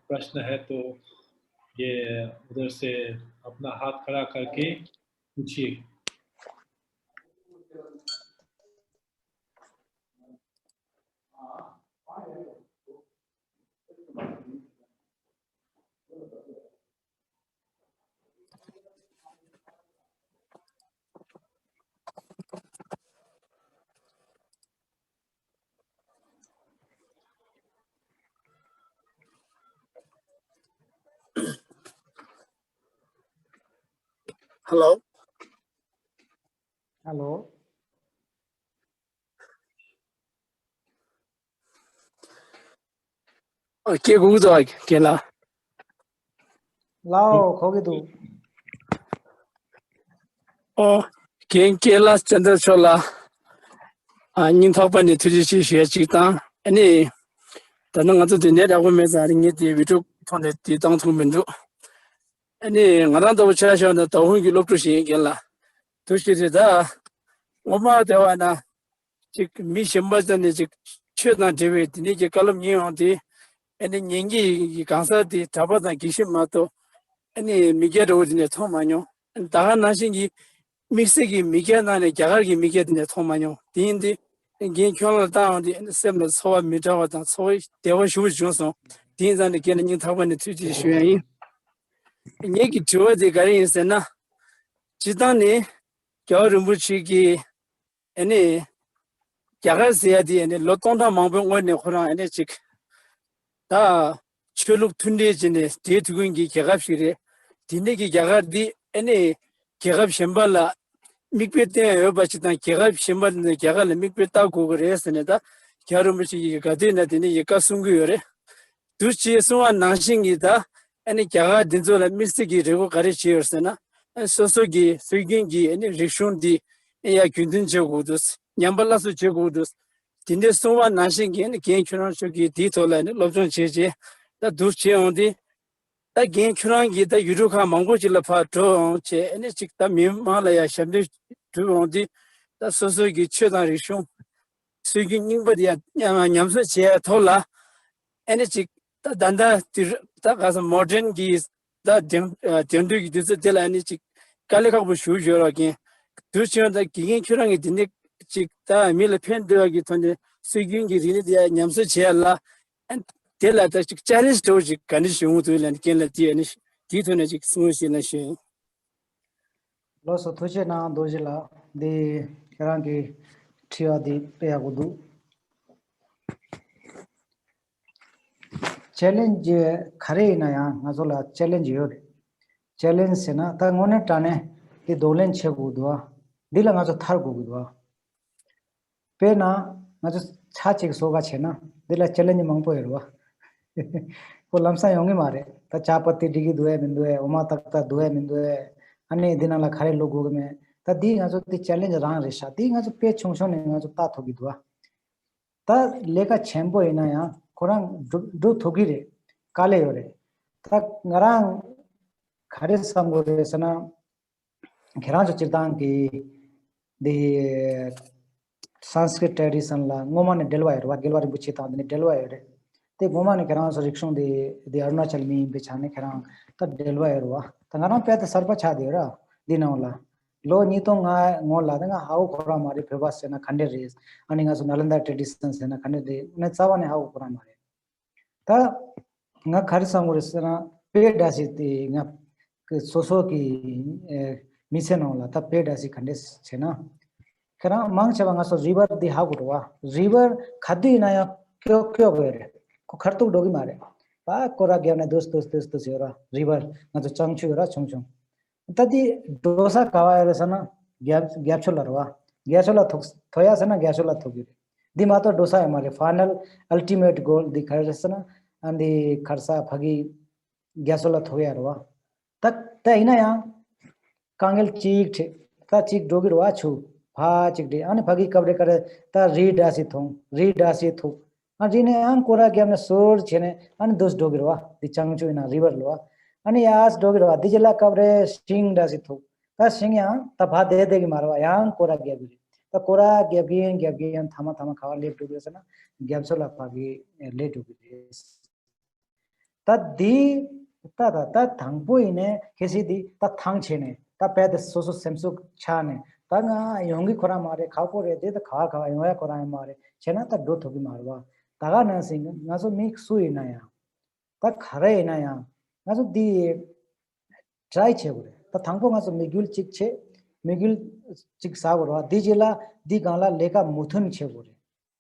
प्रश्न है तो ये उधर से अपना हाथ खड़ा करके पूछिए। Hello. Hello. Kia gu doi kela. Lao khogi du. Oh, kien kela chandra chola. Ning thok pa ni thuji chi xue chi tang. Ani ta nang zu de ne da wo me za ring ye wi tu thon de ti tang thu men du. Ani ngarang do cha sha na do hu gi lop tu xin kela. Tu shi de da wo ma de wa na chi mi shem ba de ni chi chue na de we ni ji kalam ni on di. Ani ning gi gang sa di ta ba da gi shi ma to. Ani mi ge do de ne thon ma nyo. Da na xin gi 믹스기 미개나네 자갈기 미개드네 토마뇨 딘디 긴 켜는 다운디 셈의 소와 미자와다 소위 대원 쉬우 중서 딘잔의 게는 님 타반의 투지 쉬어이 얘기 저어지 가리 있으나 지단이 겨울무치기 아니 자갈세야디 아니 로톤다 망병원에 호랑 아니 직다 출룩 툰데지네 대두근기 개갑시래 딘데기 자갈디 아니 개갑 셴발라 mikpete yobachita kegab shimban kegal mikpeta gogoresneda kyarumchi gadina dini yakasungu yore duchi suwa nashingida ani kega dinzola mistigi rego garichi yorsena sosogi sugingi ani rishundi ya gyundin jegodus nyambalasu jegodus dinde suwa nashingi ani genchuran chogi ditola ani lobjon cheje da duchi ondi 다 genchurangi da yuruka mangochila pa to che ene chikta mimalaya shamde tuondi da sosogi chedan rishon sugi ningbadia nyamso che thola ene chik danda ta gas modern gi da dendu gi dis de la ni chi kale ka bu shu jo gi du chen da gi gen churang gi din chi ta mi le pen de gi ton de su gi gi ri de nyam se che la de la da chi challenge to ji kan shi mu tu len ken la ti ni ti to ne ji su shi na shi lo so thuche na dojila de karangi thia di pe agudu challenge khare na ya ngazola challenge yo challenge se na ta ngone tane ti dolen che budwa dila ngazo thar budwa pe na ngazo cha chik soga chena dila challenge mangpo erwa ko lamsa yongi mare ta cha patti digi due mindue oma takta due mindue ani dinala khare logo me ta di ngazo ti challenge rang resha di ngazo pe chungshon ne ngazo ta thogi dwa ta leka chembo ina ya korang do thogi re kale yore ta ngarang khare samgore sana kheran jo chirtang ki the Sanskrit tradition la ngomane delwa erwa gelwari buchita ne delwa ere te ngomane kheran so rikshon the Arunachal mi bichane kheran ta delwa erwa ta ngarang pe ta sarpa cha de ra dinaula lo ni to nga ngola da how khora mari phebas sena khande res ani nga so Nalanda tradition sena khande de ne chawane how khora mare ta nga khari samgore sena pe dasi te nga soso ki mission ola ta pe dasi khande chena kera mang chaba nga so river di how gurwa river khadi na ya kyo bere ko khartu dogi mare pa kora gyane dost sera river nga so changchu ra chungchung tadi dosa kawa resana gyapchola rwa gyapchola thoya sana gyapchola thogi di mato dosa hamare final ultimate goal di kharesana and the kharsa phagi gyapchola thoya rwa tak ta ina ya kangel chik ta chik dogi rwa chu pha chik de ane phagi kabre kare ta read asi thu ajine an kora gyamna sor chene an dos dogi rwa di changchu ina river rwa ani as dogiro dijela kabre sting dasi thu ta sing ya ta bha de gi marwa yang kora gyabi ta kora gyabin thama khawa le dogiro sana gyabsola pagi le dogiro ta di ta thangpo ine kesi di ta thang chene ta ped so semsu chane ta nga yongi khora mare khapo re de ta khawa yoya khora mare chena ta do thogi marwa ta ga na sing nga so mix su ina ya ta khare ina ya ngaso di try chebure ta thangpo ngaso migul chik sa ro di jela di gala leka muthun chebure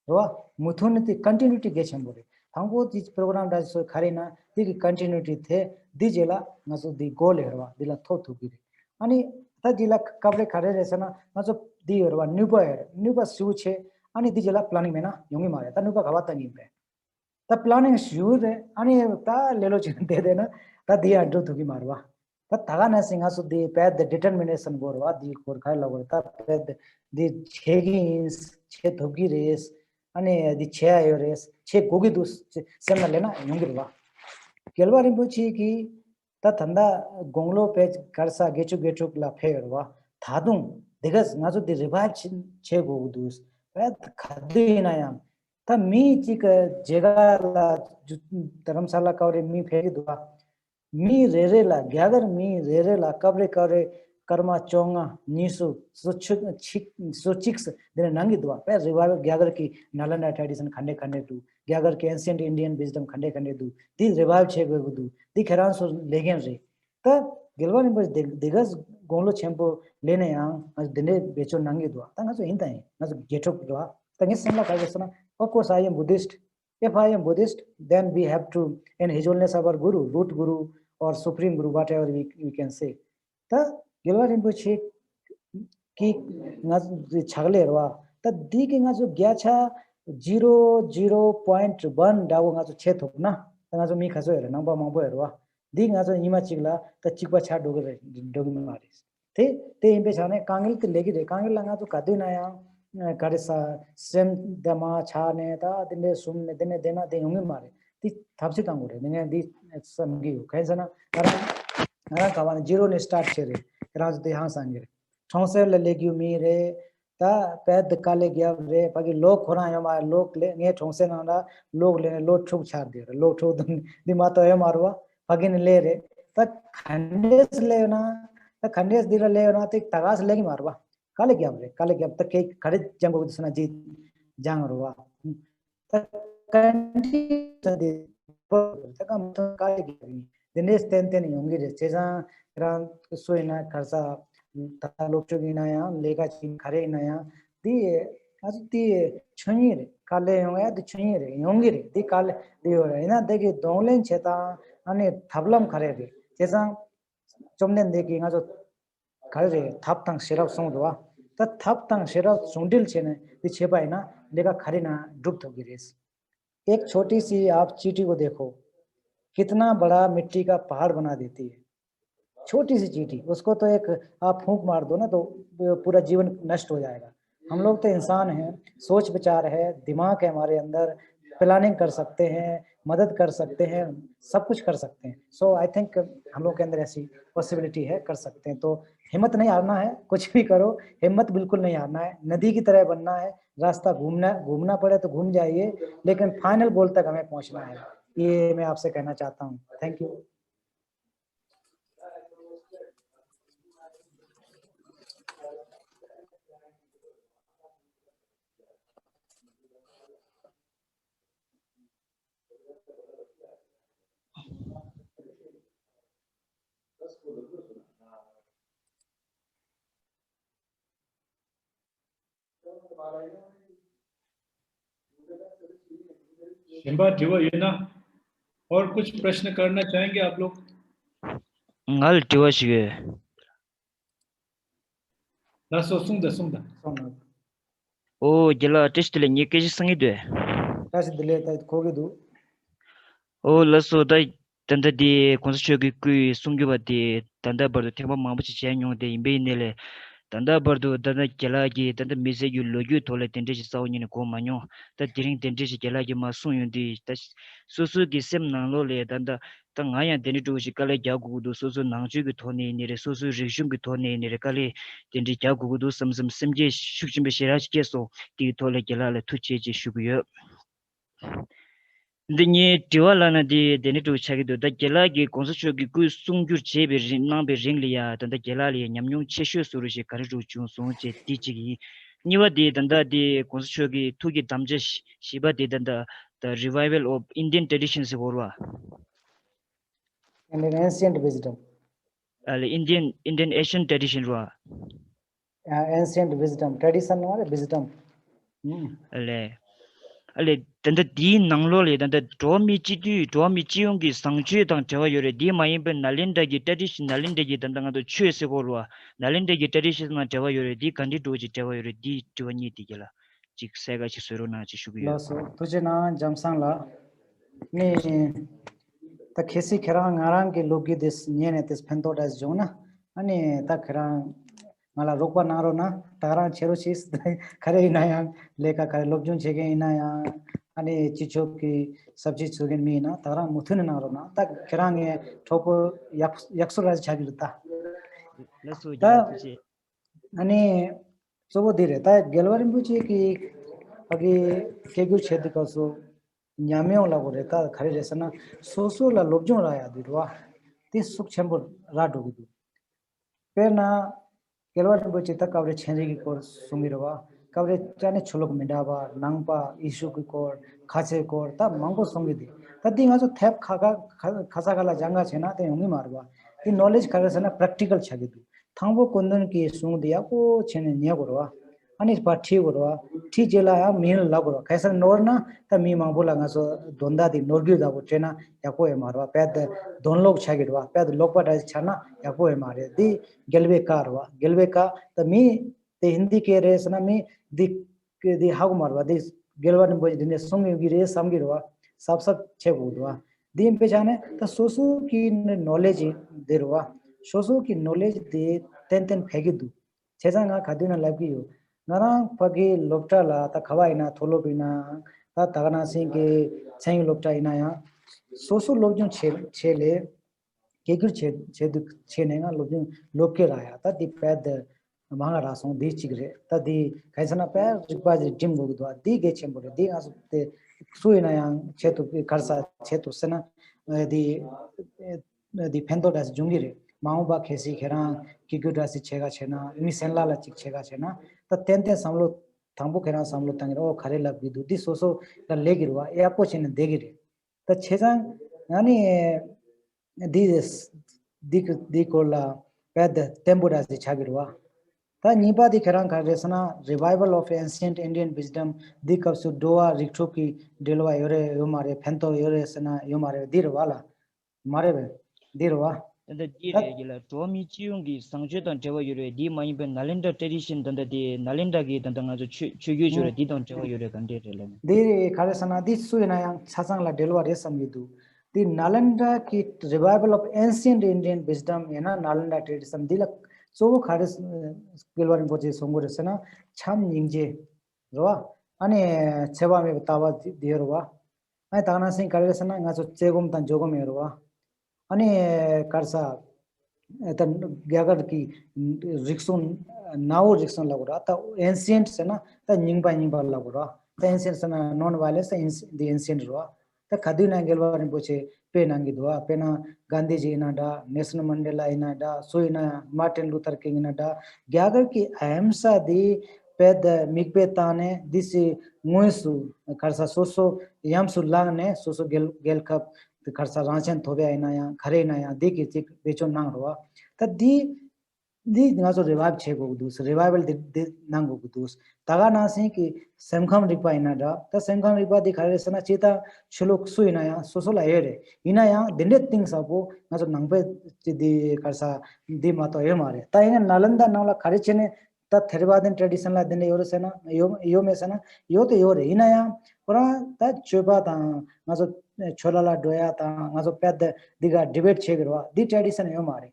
ro muthun ti continuity ge chembure thangpo di program da so kharina di continuity the di jela ngaso di goal herwa dila thothu gi ani ta jela kabre khare resana ngaso di herwa nuba su che ani di jela planning mena yongi mare ta nuba gawa ta ni be ta planning sure ani ta lelo chen de dena ta dia do thugi marwa ta taga na singa so the path the determination gorwa di kor khai lagor ta path the chegi che thugi res ani di che ayo res che gogi dus semna lena yungirwa kelwari buchi ki ta thanda gonglo page karsa gechu la pherwa thadung degas ngaso di revive che gogi dus path khadi na yam ta mi chik jega la dharamsala kawre mi phegi dua mi rere la gyagar mi rere la kabre kare karma chonga nisu so chiks dene nangi dua pe revival gyagar ki Nalanda tradition khande du gyagar ki ancient Indian wisdom khande du di revive che go du di kharan so legen re ta gelwani bas degas gonglo chempo lene yang as dene becho nangi dua ta ngaso hintai ngaso getok dua ta ngis samla kaisana. Of course, I am Buddhist. If I am Buddhist, then we have to, in His Holiness our Guru, root Guru or Supreme Guru, whatever we can say. Ta Gilwa Rinpoche ki chagle rwa. Ta di ki nga so gyacha 0.1 dawo nga so che thok na. Ta nga so mi khaso era nangpa mangpo erwa. Di nga so ima chigla ta chikpa cha dogi maris. Te impe chane kangil te legi re. Kangil la nga so kadu na ya. Karisa sem dama chane ta dine sum ne dine dena de yungi mare ti thapsi tangure dine di samgi kaisana ara kawan zero ne start chere raj de ha sangere thongse le legi mi re ता पैद काले गया रे बाकी लोग खोना है हमारे लोग ले ने ठोंसे ना ना लोग लेने लोग छुप छाड़ दे रहे लोग छुप दिमाग तो है मारवा बाकी ने ले रहे तक खंडेस ले ना तक खंडेस दिला ले ना तक तगास लेगी मारवा काले गया तक के खड़े जंगो सुना जी जांग रवा तक कंडी सदे तक हम तो काले गया दिनेश तेन नहीं होंगे जैसे रान सोइना खर्चा ता लोग जो गिना या लेगा चीन खरे ना या दी आज दी छुईर काले होंगे दी छुईर होंगे रे दी काले दी हो रहा है ना देखिए दोलें चेता अने थबलम खरे रे जैसा चुमने देखिए ना जो खरे थप तंग सिरप सोंदवा ता थप तंग सिरप सोंडिल चेने दी छेपाई ना लेगा खरे ना डूब तो गिरेस एक छोटी सी आप चींटी को देखो कितना बड़ा मिट्टी का पहाड़ बना देती है छोटी सी चींटी उसको तो एक आप फूंक मार दो ना तो पूरा जीवन नष्ट हो जाएगा हम लोग तो इंसान हैं सोच विचार है दिमाग है हमारे अंदर प्लानिंग कर सकते हैं मदद कर सकते हैं सब कुछ कर सकते हैं सो आई थिंक हम लोग के अंदर ऐसी पॉसिबिलिटी है कर सकते हैं तो हिम्मत नहीं हारना है कुछ भी करो हिम्मत बिल्कुल नहीं हारना है नदी की तरह बनना है रास्ता घूमना पड़े तो घूम जाइए लेकिन फाइनल गोल तक हमें पहुंचना है ये मैं आपसे कहना चाहता हूँ थैंक यू शिंबा जीवा ये ना और कुछ प्रश्न करना चाहेंगे आप लोग ngal tiwa shige दसूंदा सोना o jela test le nye ke sangi de कैसे दिले ता खोगे दो o laso da tanda di konsa gi ku sungyu ba di tanda bar de thema ma ba chi chen yong de imbe ne le tanda bar do tanda jela gi tanda mise yu lo yu thole tende chi saw ni ko ma nyo ta diring tende chi jela gi ma sung yong di ta su su gi sem nang lo le tanda ta nga ya deni du chi kale ja gu du su su nang chu gi thone ni re su su ri shung gi thone ni re kale tende ja gu du sam sam sem je shuk chim be shira chi ke so ti thole jela le thu che chi shu gu Dinye tiwala na di deni tu chagido da gela gi gongsa chogi gu sungyur chebe nang be ring liya tanda gela liya nyamnyung chesho suru she kari ru chung sung che di chigi niwa di tanda di gongsa chogi tugi damja shiba di tanda the revival of Indian traditions horwa and an ancient wisdom Indian Asian tradition wa ancient wisdom tradition or wisdom ale tanda di nanglo le tanda domi chi yong gi sangchue dang jawa yore di mayin ben nalinda gi tradition nalinda gi tanda nga do chue se gorwa nalinda gi tradition na jawa yore di kandi do ji jawa yore di tuani di gela chik sega chi suru na chi shugu lo so tuje na jamsang la ni ta khesi khera ngarang ke logi des nyene tes phento das jona ani ta khera ngala rokwa naro na tarang chero chis khare inayang leka khare logjun chege inayang ani chicho ki sabji chugen mi na tarang muthun naro na ta khera nge thopo yaksuraj chagirta lasu ta jala chi ani sobo dire ta gelwarim buchi ki agi kegu chhed ka so nyamyo la gore ta khare resana soso la lobjong la ya dirwa ti suk chembur ra dogidu pena gelwarim buchi ta kavre chenji ki kor sumirwa kavre chane cholok mindaba nangpa isu ki kor khache kor ta mango songidi ta dinga so thep khaga khasa gala janga chena te yungi marwa ti knowledge khare sana practical chagidu thangbo kondon ki sung dia ko chene nya gorwa ani pa thi gorwa thi jela ya min lagro kaisa norna ta mi mangbola nga so donda di norgyu da bo chena yako e marwa ped donlok chagirwa ped lokpa dai chana yako e mare di gelbe ka ta mi te hindi ke re sana mi di hag marwa di gelwan bo dine sung yu re samgirwa sab che budwa dim pe jane ta sosu ki knowledge derwa sosu ki knowledge de ten phegidu chejanga khaduna labgiyo narang pagi lokta la ta khawaina tholobina ta tagana sing ke cheng lokta ina ya sosu logjun chele kegir che ne nga logjun lokke raya ta di ped mahanga rasong di chigre ta di kaisana pa rikpa ji dim go do di ge chem bore di as te suina yang chetu karsa chetu sena di pendo das jungire mau ba khesi khera kiguda si chega chena mi senla la chik chega chena ta tente samlo thangbu khera samlo tangre o khare la bidu di soso la legirwa ya po chene degire ta chejang yani di kola ped tempo das chagirwa ta nipa di kherang kharesana revival of ancient Indian wisdom di kapsu doa rikchoki delwa yore yomare phento yore sana yomare dirwala mare be dirwa tanda dire gila tomi chiungi sangje dan tewa yore di mai ben Nalanda tradition tanda di Nalanda gi tanda nga jo chugyu jure di dan tewa yore kande rele di kharesana di suina yang chasang la delwa resam yidu di Nalanda ki revival of ancient Indian wisdom ena Nalanda tradition dilak so khares gelwarin boje songore sana cham ningje ro ani cheba me tawa dierwa ai tana sing kharesana nga so chegom tan jogom erwa ani karsa tan gyagar ki rikson now rikson lagura ta ancient sana ta ningba lagura ta ancient sana non violence the ancient ro ta khadina gelwarin boche pe nangi dwa pena Gandhi ji ina da Nelson Mandela ina da soina Martin Luther King ina da gyagar ki ahimsa di ped mikbe tane disi ngoisu karsa soso yamsu langne soso gel kap karsa ranchen thobe ina ya khare ina ya di ki chik bechon nang ro ta di ngaso revive chego dus revival di nango dus taga na se ki semkham ripa ina da ta semkham ripa di khare sana chita shuluk su ina ya soso la ere ina ya dinde things apo ngaso nangpe di karsa di mato e mare ta ina Nalanda nala khare chene ta therbaden tradition la dinde yore sena yo me sena yo te yore ina ya pora ta choba ta ngaso chola la doya ta ngaso ped diga debate chegro di tradition yo mare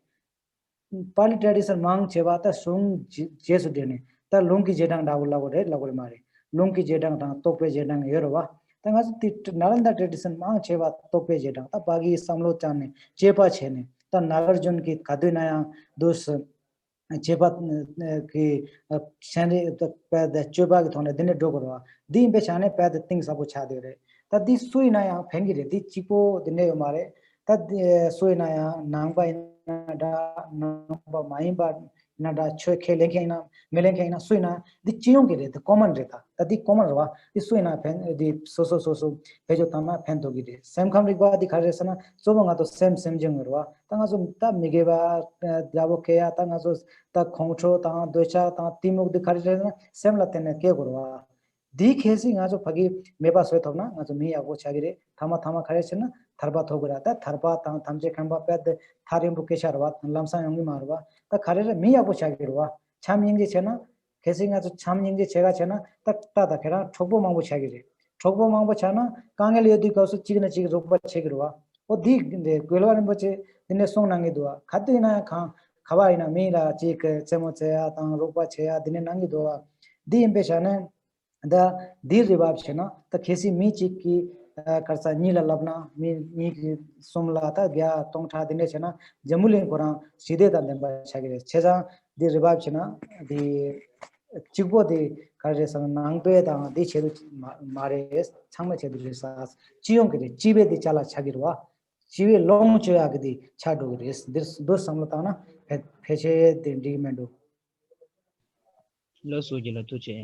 Pali tradition mang cheba ta sung jesu dene ta lungki jedang dawula gore lagore mare lungki jedang ta tope jedang yerwa ta ngas Nalanda tradition mang cheba tope jedang ta bagi samlo chane chepa chene ta Nagarjun ki kadunaya dos cheba ki chane ta pad cheba ki thone dine dogorwa di be chane pad things abu cha de re ta di suina ya phengi re di chipo dine mare ta suina ya nangba da number maimba nada chhe khele khaina melen khaina suina di chiong ke the common reta ta di common wa di suina pen di so pejo tama pen to gi sem kham rigwa di khare sana so nga to sem jeng ro ta nga so ta mige ba jabo ke ya ta nga so ta khongcho ta docha ta timuk di khare sana sem la tene ke gorwa di khesi nga so phagi meba soe thona nga so mi abo chagire thama khare chena tharba thogura ta tharba ta thamje khamba ped tharim ru kesharwa lamsa yongi marwa ta khare mi abo chagirwa cham yingje chena khesi nga so cham yingje chega chena ta ta khera thogbo mangbo chagire thogbo mangbo chana kangel yodi ka so chigna chig rokba chegirwa o di gwelwarin boche dine song nangi dua khatu ina khaba ina mi la chik chemo cheya ta rokba cheya dine nangi dua di imbe chana da dir ribab chena ta khesi mi chik ki karsa nila labna mi somla ta gya tongtha dine chena jamulin kora side da lemba chagire cheza di ribab chena di chigbo di karje sang nangbe da di chedu mare changma chedu sa chiong kire chibe di chala chagirwa chibe long choya gidi chadu res dos samlata na pheche di mendo lo so jila tu che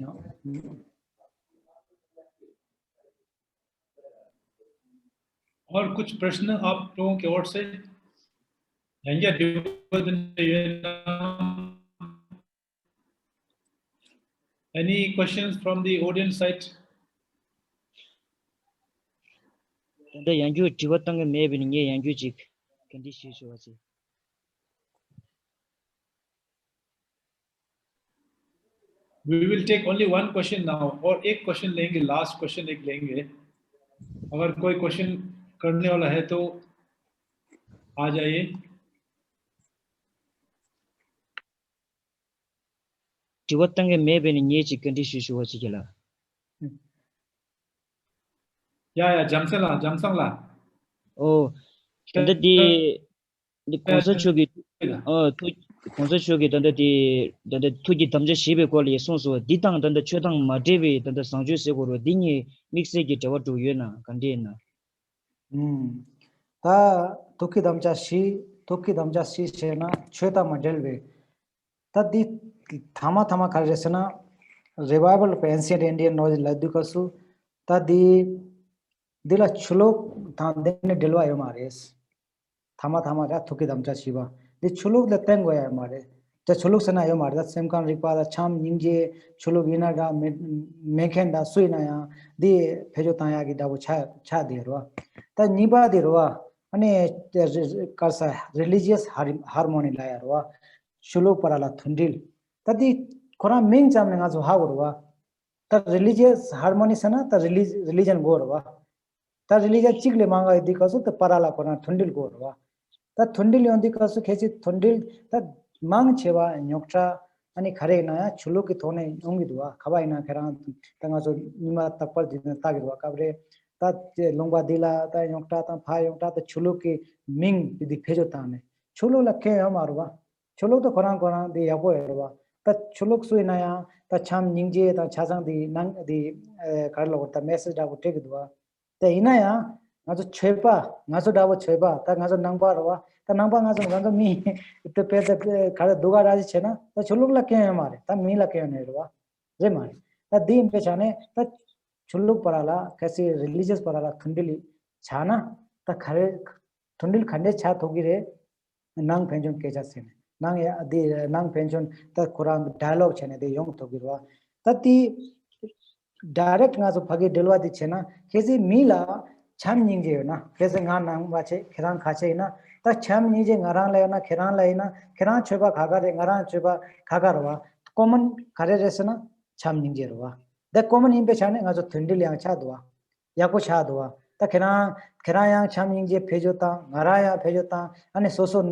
और कुछ प्रश्न आप लोगों की ओर से any questions from the audience side tanda yangju tiwatang me bin nge yangju jik kandi shi shu wasi we will take only one question now और एक question लेंगे लास्ट क्वेश्चन एक लेंगे अगर कोई क्वेश्चन करने वाला है तो आ जाइए tiwatang me bin nge jik kandi shi shu wasi kila या jamsangla oh tanda di konsa chogi konsa shogi tanda tuji tamja shibe kwali sonso di tang tanda chotang ma dewe tanda sangju se koro dingi mixe ki tawa tu yena kande na ta tukki damja shi shena chota madelwe ta di thama karesena revival of ancient Indian knowledge laddu kasu ta di dila chulok ta dene delwa yo mares thama ja tukki damja shiba di chulok le tengwa ya mare ta chulok sana yo mare sem kan rikpa da cham ningje chulok ina ga mekhen da suina ya di phejo ta ya gi da cha de ro ta niba de ro ane karsa religious harmony la ya ro chulok parala thundil ta di kora ming cham nga zo ha ro ta religious harmony sana ta religion go ro ta religion chigle manga di kasu ta parala kona thundil go ro ta thundil yondi kasu khesi thundil ta mang cheba nyoktra ani khare na chulo ki thone ongi dua khabai na khara tanga so nima tapal din ta gi dua kabre ta longba dila ta nyokta ta pha nyokta ta chulo ki ming di phejo ta ne chulo la ke amarwa chulo to korang di yabo erwa ta chulo sui na ya ta cham ningje ta chasang di nang di karlo ta message da ko take dua ta ina ya ngaso cheba ngaso dawo cheba ta ngaso nangba ro ta nangba ngaso mi te pe te khare duga raji chena ta chuluk la ke mare ta mi la ke ne ro je mare ta din pe chane ta chuluk parala kaise religious parala thundili chana ta khare thundil khande cha thogi re nang pension ke ja sen nang ya di nang pension ta quran dialogue chene de yong thogi ro ta ti direct ngaso phage delwa di chena kesi mila cham ningje na kese nga nang ba che khirang kha che na ta cham ni je ngarang la na khirang cheba khaga re ngarang cheba khaga ro common khare resna cham ningje ro the common in pe chane nga so thundil yang cha dwa ya ko cha dwa ta khirang yang cham ningje phejo ta ngara ya phejo ta ane so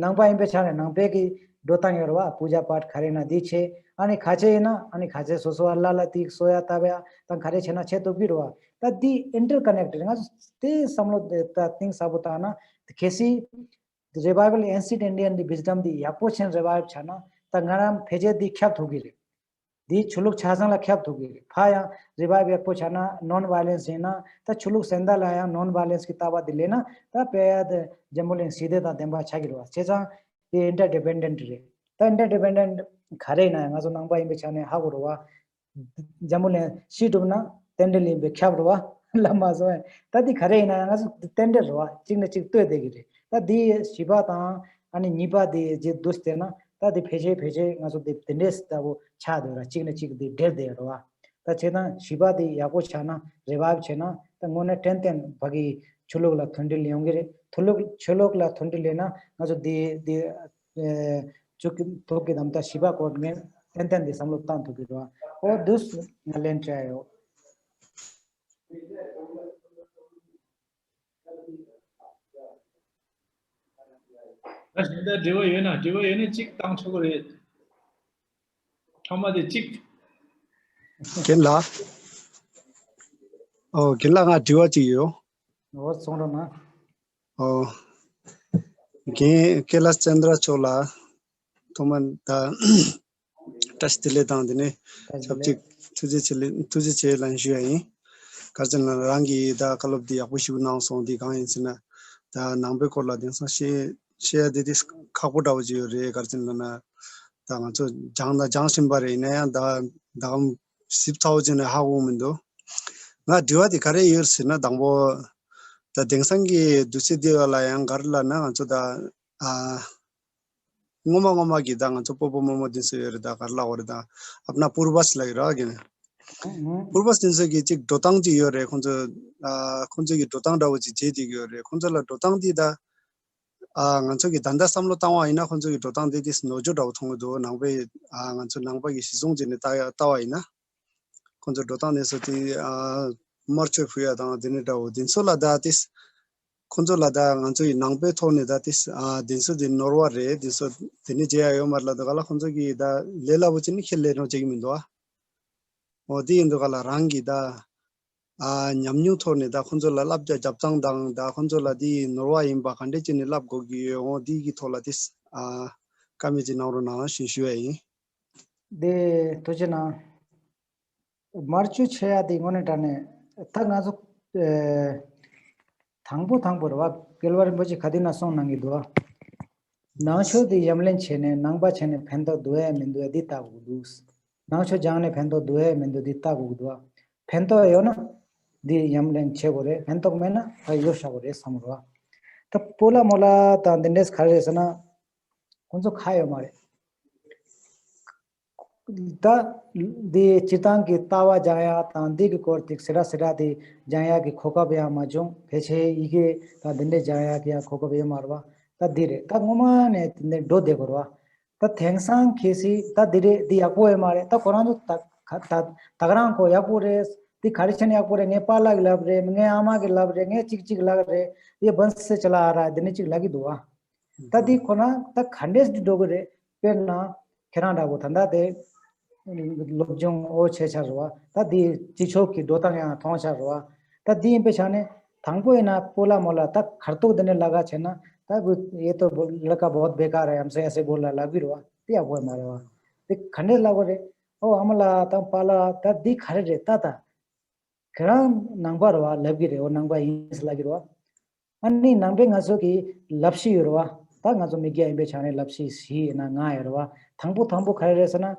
nang ba in pe chane nang pe ki dotang ro puja path khare na di che ani khache na ani khache so Allah la ti soya ta ba ta khare chena che to bi ro that the interconnected they samlo the things abota na kesi the revival ancient Indian the wisdom the yapochen revive chana ta ngaram pheje di khyap thogi re di chuluk chasang la khyap thogi re phaya revive yapo chana non violence na ta chuluk senda la ya non violence kitaba dile na ta pe jamulin sidhe ta demba chagi ro cheja the interdependent re ta interdependent khare na ngaso nangba imbe chane ha go ro jamulin sidubna tendeli be khyabwa lama so tadi khare na nga tender ro chingna chik to de gi ta di shiba ta ani niba de je doste na ta di pheje nga so de tendes ta wo cha de ra chingna chik de de ro ta chena shiba di yago chana revive chena ta ngone ten bagi chulok la thundil yong re chulok la thundil na nga so de chuk to ke dam ta shiba ko me ten de samlo tan to gi ro o dus ngalen chayo 근데 dewa yena chik tang chogore hamade chik Kenla nga dewa chi yo no songro na Kailash Chandra Chola Thoman ta tasdile dang dine subject tuje che lan shui karjan rangi da kalob di akushu nang song di gang insina da nangbe kola den sa she de dis khabu daw ji re karjan na da nga cho jang simbare ne da 10000 ha women nga diwa di kare years na dangbo da dengsangi dusi diwa la yang garla na cho da ngoma gi da nga cho popo momo din se da garla or da apna purvas lai ra ge purvas din se gi chik dotang ji yo re khonjo gi dotang da ji je di yo re khonjo la dotang di da nga cho gi danda samlo tawa ina khonjo gi dotang di dis nojo da thong do nangbe nga cho nangba gi sisong ji ne tawa ina khonjo dotang ne so ti marcho fuya da din da din so la da dis khonjo la da nga cho nangbe thone da dis din so din norwa re din so din je ayo mar la da gala khonjo gi da lela bu chin khelle no jegi min do odi indo gala rangi da nyamnyu thone da khonjo la lab ja japtang dang da khonjo la di norwa imba khande chin lab go gi odi gi thola dis Kamiji Nauro Na Shishui. De Tojana Marchu Chea the Monetane Tangazo Tangbo Tangbo, Gilvar Boji Kadina Song Nangidua. Nacho the Yamlen Chene, Nangba Chene, Pendo Due, Mendu Edita Udus. Nacho Jane Pendo Due, Mendu Dita Udua. Pento Iona, the Yamlen Chevore, Pento Mena, Ayoshavore Samura. The Pola Mola, the Dendes Karesana, Kunzo Kayo Mare. The Chitang ki Tawa Jaya, Tandig Kortik, Sera the Jaya ki Kokabea Majung, Peche Ige, the Dende Jaya Kia Kokabea Marva, the Dire, the woman at the Do de Gorva, the Tengsang Kisi, the Dire, the Apoe Mare, the Korano Tagaranko Yapures, the Karishan Yapure, Nepala Labre, Neama Labre, Chik Lagre, the Bunse Chalara, the Nichik Lagidua. The Kona, the Kandes Dogre, Pena, Canada, Wotanda de. Lobjong o Checharwa, that the Chichoki, Dotanga, Tonsharwa, that the Impechane, Tango in a Pola Mola, that Kartu than a Lagachena, that would Yeto Laka Bot Bekar, I am saying as a Bola Lavirua, the Avoy Marawa. The Kande Lavore, oh Amala, Tampala, that the Karade, Tata, Kram Nambarwa, Labire, or Namba is Lagirua, and in Nambing Azuki, Lapsi Urwa, Tangazo Migia Impechane, Lapsi, he and Angairwa, Tambo Karesana.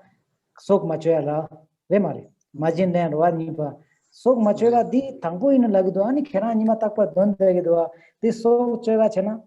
Sok Machuela, Remari, Majin and Wanipa, Sok Machuela, the Tango in Laguani, Keranima Takpa, Don Degua, this so Chevachena,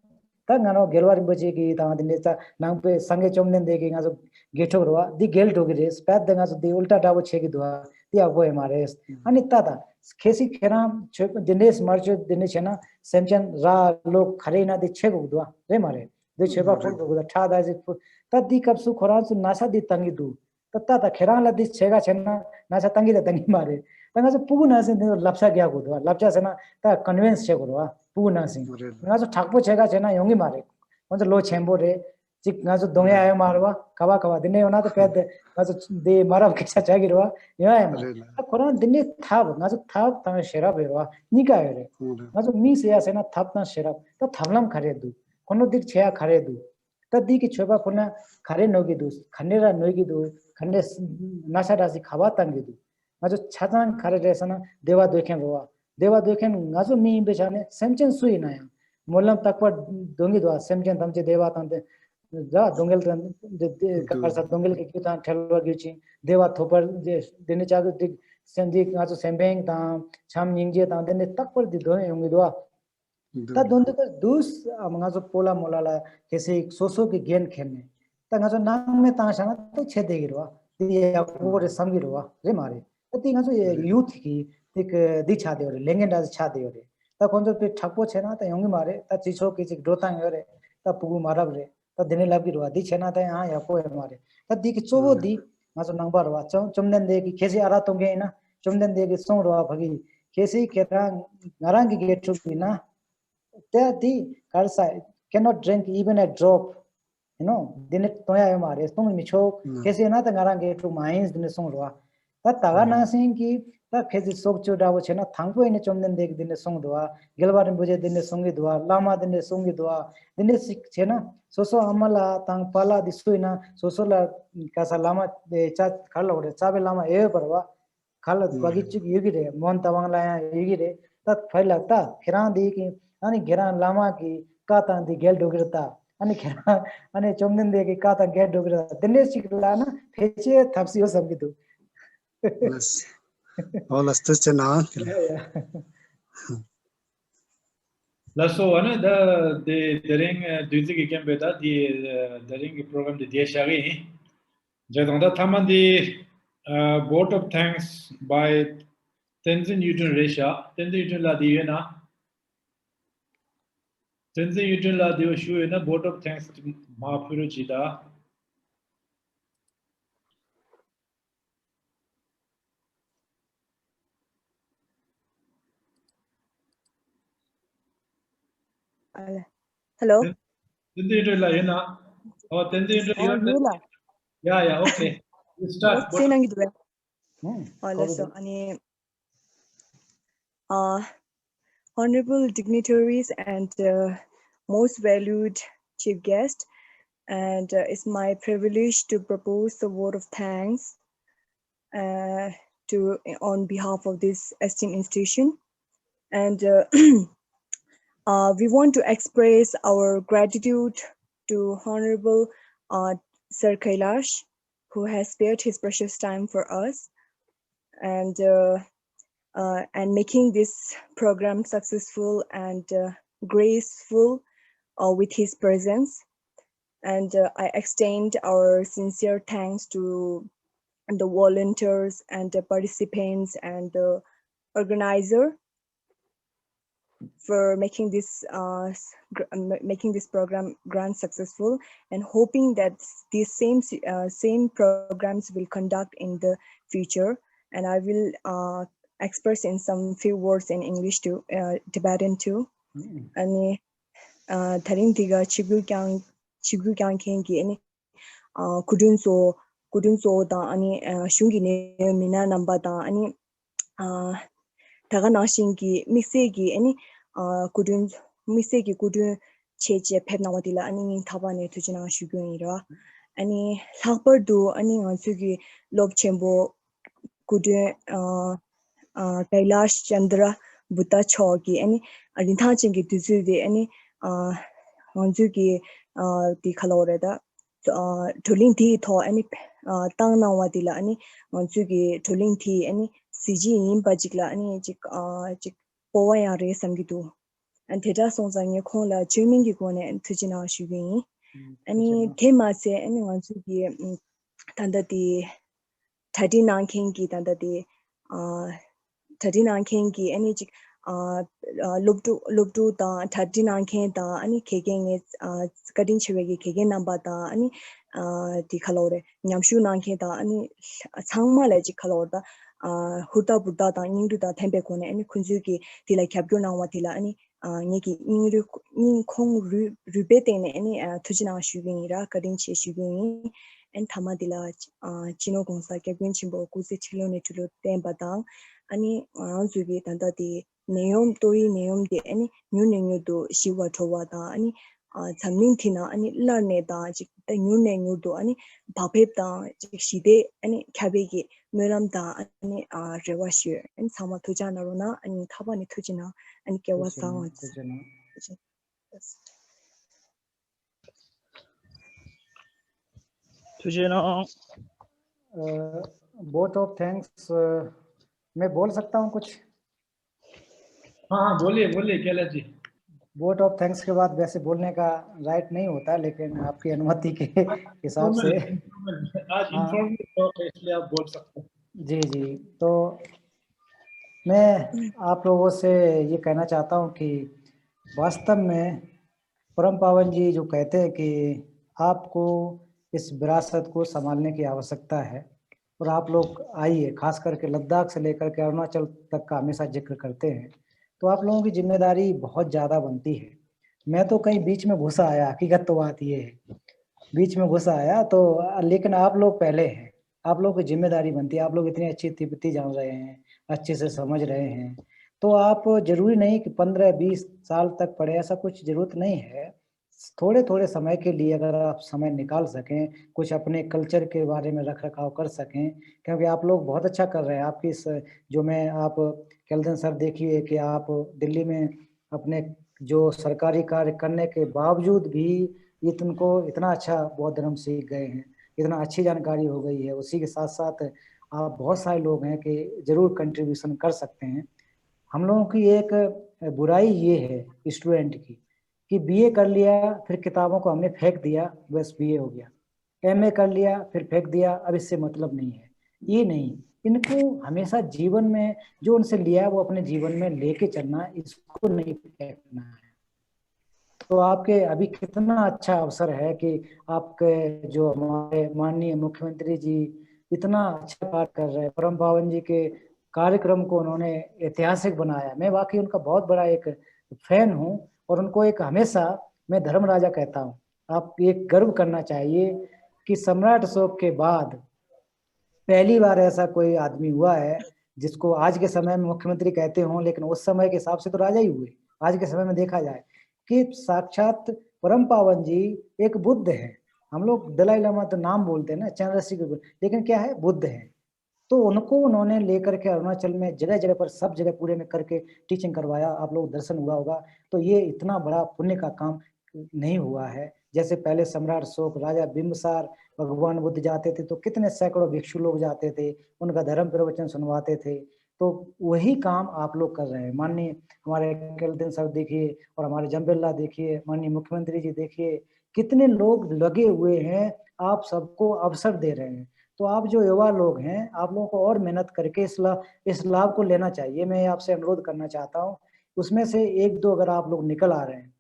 Tangano, Gelwar Bojiki, Tanganita, Nampe, Sangachom, digging as a Getorua, the Gel Dogres, Pat the as the Ulta Dawo Chekidua, the Avoy Mares, Anitata, Kesi Keram, Dines Marcho, Dinishena, Semchan, Ra, Lo, Karina, the Chegudua, Remare, the Cheva put with the Tada as it put that the Kapsu Korans Nasa di Tangidu. Tata Kerala this Chega Chena, Nasa Tangi the Tangimare. Then as a Punas in the Lapsa Gagudu, Lapsa Sena, the convinced Chegua, Punasing. Nazo Takpo Chega Chena, Yongimare. On the low chambore, Chik Nazo Donia Marwa, Kawakawa, the Neonata Pet, the Marav Kisha Chagirua, Yama. A Koran didn't have Nazo Tab Tan Sherabera, Nika. Nazo Misia Sena Tapna Sherab, the Tamlam Karedu, Konodik Chea Karedu. The Diki Cheba Puna, Kare Nogidus, Kanera Nogidu, Kandes Nasharasi Kawatangidu. Nazo Chazan Karesana, Deva Duken Roa. Deva Duken, Nazo Mi Bechane, Semchen Suinaya. Molam Takwa Dungidua, Semchen Tamche Deva Tante, Dungel, the Karsa Dungel Kitan, Telva Gichi, Deva Topper, Denichagu, Sendik, Nazo Sembeng, Cham Yingje, and then the Takwa the Dungidua. That don't those Mangazo Pola Molala, Kesi, Soso Gen Kenne. Tangazo Name Tanshana, the Chedegirua, the Award Samgirua, Remari. I think as a youth he take Dichade, Lengan as Chade. The concept Tapo Chena, the Yongimare, that Chicho Kisik Dotang, the Pugu Marabre, the Denelabirua, Dichena, the Ayapo Mare. That Dikicho di Mazo Nambarwa, Chumden de Kesi Aratongena, Chumden de Songra Pagi, Kesi Kerang, Narangi get to Bina. The Karsa cannot drink even a drop. You know, didn't Toya Maris, Tom Micho, Kesi another Narangi to mines in the Songra. That Tagana Sinki, that Kesi Sokcho Dawachena, Tango in a Chomden dig in the Songdua, Gilbert and Budget in the Songidua, Lama in the Songidua, then the Chena, Soso Amala, Tangpala, the Suina, Sosola Casalama, the Chat Carlo, the Sabalama Airbarwa, Kala Bagichik Yugire, Montavangla Yugire, that Pilata, Kiran Diki. Ani Geran Lama ki Kata the Gel Dograta, Ani Kera, Ani Chomden de Kata Gel Dograta, the next Chiklana, Peche, Tapsio Sabidu. Yes. All us touch an uncle. Lasso, the ring, Duzik Gambeta, the ring program, the Diashari, Jadonda Tamandi, vote of thanks by Tenzin Yujun Resha, Tenzin Yujun La Diana. Tenzin Yujun La Dioshu in a vote of thanks to Mahapuru Chida. Hello. Tenzin Yujun La Yena. Oh, Tenzin Yujun. Yeah, okay. You start. Honorable dignitaries and most valued chief guest, and it's my privilege to propose the word of thanks on behalf of this esteemed institution. And we want to express our gratitude to Honorable Sir Kailash, who has spared his precious time for us and making this program successful and graceful with his presence. And I extend our sincere thanks to the volunteers and the participants and the organizer for making this program grand successful, and hoping that these same programs will conduct in the future. And I will express in some few words in English too, Tibetan too. Ani tharing tiga chigu kyang kengi ani kudunso da ani shungi ne mina namba da ani taga nashingi mixegi ani kudun cheche pep nawadila ani ning tabane tujina shugunira ani lakbar do ani ngasugi lob chembo kudun Kailash Chandra Buddha Chogi ani rinta chingi tuzugi ani ngasugi di khaloreda thuling thi tho ani tang nawadila ani ngasugi thuling thi ani CG in bajikla ani chik powaya re samgitu and theta songzang khong la chiming gi kone thujina shugi ani thema se ani ngasugi tandati 39 khengi tandati 39 khengi ani chik lobdu da 39 khen da ani khegen kadin chwegi khegen namba da ani di khalore nyamshu nang khen da ani sangma la ji khalor da huda buddha da ningdu da thembe kone ani khunjugi tila kyabgyo nangwa tila ani ngi ningru ning khong rubete ne ani thujina shugi ra kadin che shugi and thamadila chino gongsa kyabgyen chimbo kuzi chilo ne tulo temba dang ani zugi tanda di neom tori neom de ani nyu nenyu do shiwa thowa da ani chamning thina ani larne da jik ta nyu nenyu do ani bapep da jik shide ani khabegi meram da ani rewa shi and sama thujana rona ani thabani thujina ani kewa sawa both of thanks मैं बोल सकता हूँ कुछ? हाँ बोलिए Kailash ji. Vote of thanks के बाद वैसे बोलने का राइट नहीं होता, लेकिन आपकी अनुमति के हिसाब से आज इन्फॉर्मेटिव है इसलिए आप बोल सकते हैं। जी तो मैं आप लोगों से ये कहना चाहता हूँ कि वास्तव में परम पावन जी जो कहते हैं कि आपको इस विरासत को संभालने की आवश्यकता है, और आप लोग आइए, खास करके लद्दाख से लेकर के अरुणाचल तक का हमेशा जिक्र करते हैं, तो आप लोगों की जिम्मेदारी बहुत ज़्यादा बनती है। मैं तो कहीं बीच में घुसा आया, हकीकत तो बात ये है, बीच में घुसा आया तो, लेकिन आप लोग पहले हैं, आप लोगों की जिम्मेदारी बनती है। आप लोग इतनी अच्छी तिब्बती जान रहे हैं, अच्छे से समझ रहे हैं, तो आप जरूरी नहीं कि 15-20 साल तक पढ़े, ऐसा कुछ जरूरत नहीं है। थोड़े थोड़े समय के लिए अगर आप समय निकाल सकें, कुछ अपने कल्चर के बारे में रख रखाव कर सकें, क्योंकि आप लोग बहुत अच्छा कर रहे हैं। आपकी इस जो मैं आप केल्दन सर देखिए कि आप दिल्ली में अपने जो सरकारी कार्य करने के बावजूद भी तुमको इतना अच्छा बौद्ध धर्म सीख गए हैं, इतना अच्छी जानकारी हो गई है। उसी के साथ साथ आप बहुत सारे लोग हैं कि जरूर कंट्रीब्यूशन कर सकते हैं। हम लोगों की एक बुराई ये है स्टूडेंट की कि बीए कर लिया, फिर किताबों को हमने फेंक दिया, बस बीए हो गया, एमए कर लिया फिर फेंक दिया, अब इससे मतलब नहीं है। ये नहीं, इनको हमेशा जीवन में जो उनसे लिया है वो अपने जीवन में लेके चलना, इसको नहीं फेंकना है। तो आपके अभी कितना अच्छा अवसर है कि आपके जो हमारे माननीय मुख्यमंत्री जी इतना अच्छा कार्य कर रहे हैं, परम पावन जी के कार्यक्रम को उन्होंने ऐतिहासिक बनाया। मैं वाकई उनका बहुत बड़ा एक फैन हूँ, और उनको एक हमेशा मैं धर्म राजा कहता हूँ। आप एक गर्व करना चाहिए कि सम्राट अशोक के बाद पहली बार ऐसा कोई आदमी हुआ है जिसको आज के समय में मुख्यमंत्री कहते हों, लेकिन उस समय के हिसाब से तो राजा ही हुए। आज के समय में देखा जाए कि साक्षात परम पावन जी एक बुद्ध है, हम लोग दलाई लामा तो नाम बोलते हैं ना, चंद्र शेखर, लेकिन क्या है, बुद्ध है। तो उनको उन्होंने लेकर के अरुणाचल में जगह जगह पर, सब जगह पूरे में करके टीचिंग करवाया। आप लोग दर्शन हुआ होगा। तो ये इतना बड़ा पुण्य का काम नहीं हुआ है। जैसे पहले सम्राट अशोक, राजा बिंबिसार, भगवान बुद्ध जाते थे तो कितने सैकड़ों भिक्षु लोग जाते थे, उनका धर्म प्रवचन सुनवाते थे। तो वही काम आप लोग कर रहे हैं। माननीय हमारे केल्विन सर देखिए, और हमारे जम्बिल्ला देखिए, माननीय मुख्यमंत्री जी देखिए, कितने लोग लगे हुए हैं, आप सबको अवसर दे रहे हैं। तो आप जो युवा लोग हैं, आप लोगों को और मेहनत करके इस लाभ को लेना चाहिए। मैं आपसे अनुरोध करना चाहता हूँ, उसमें से 1-2 अगर आप लोग निकल आ रहे हैं,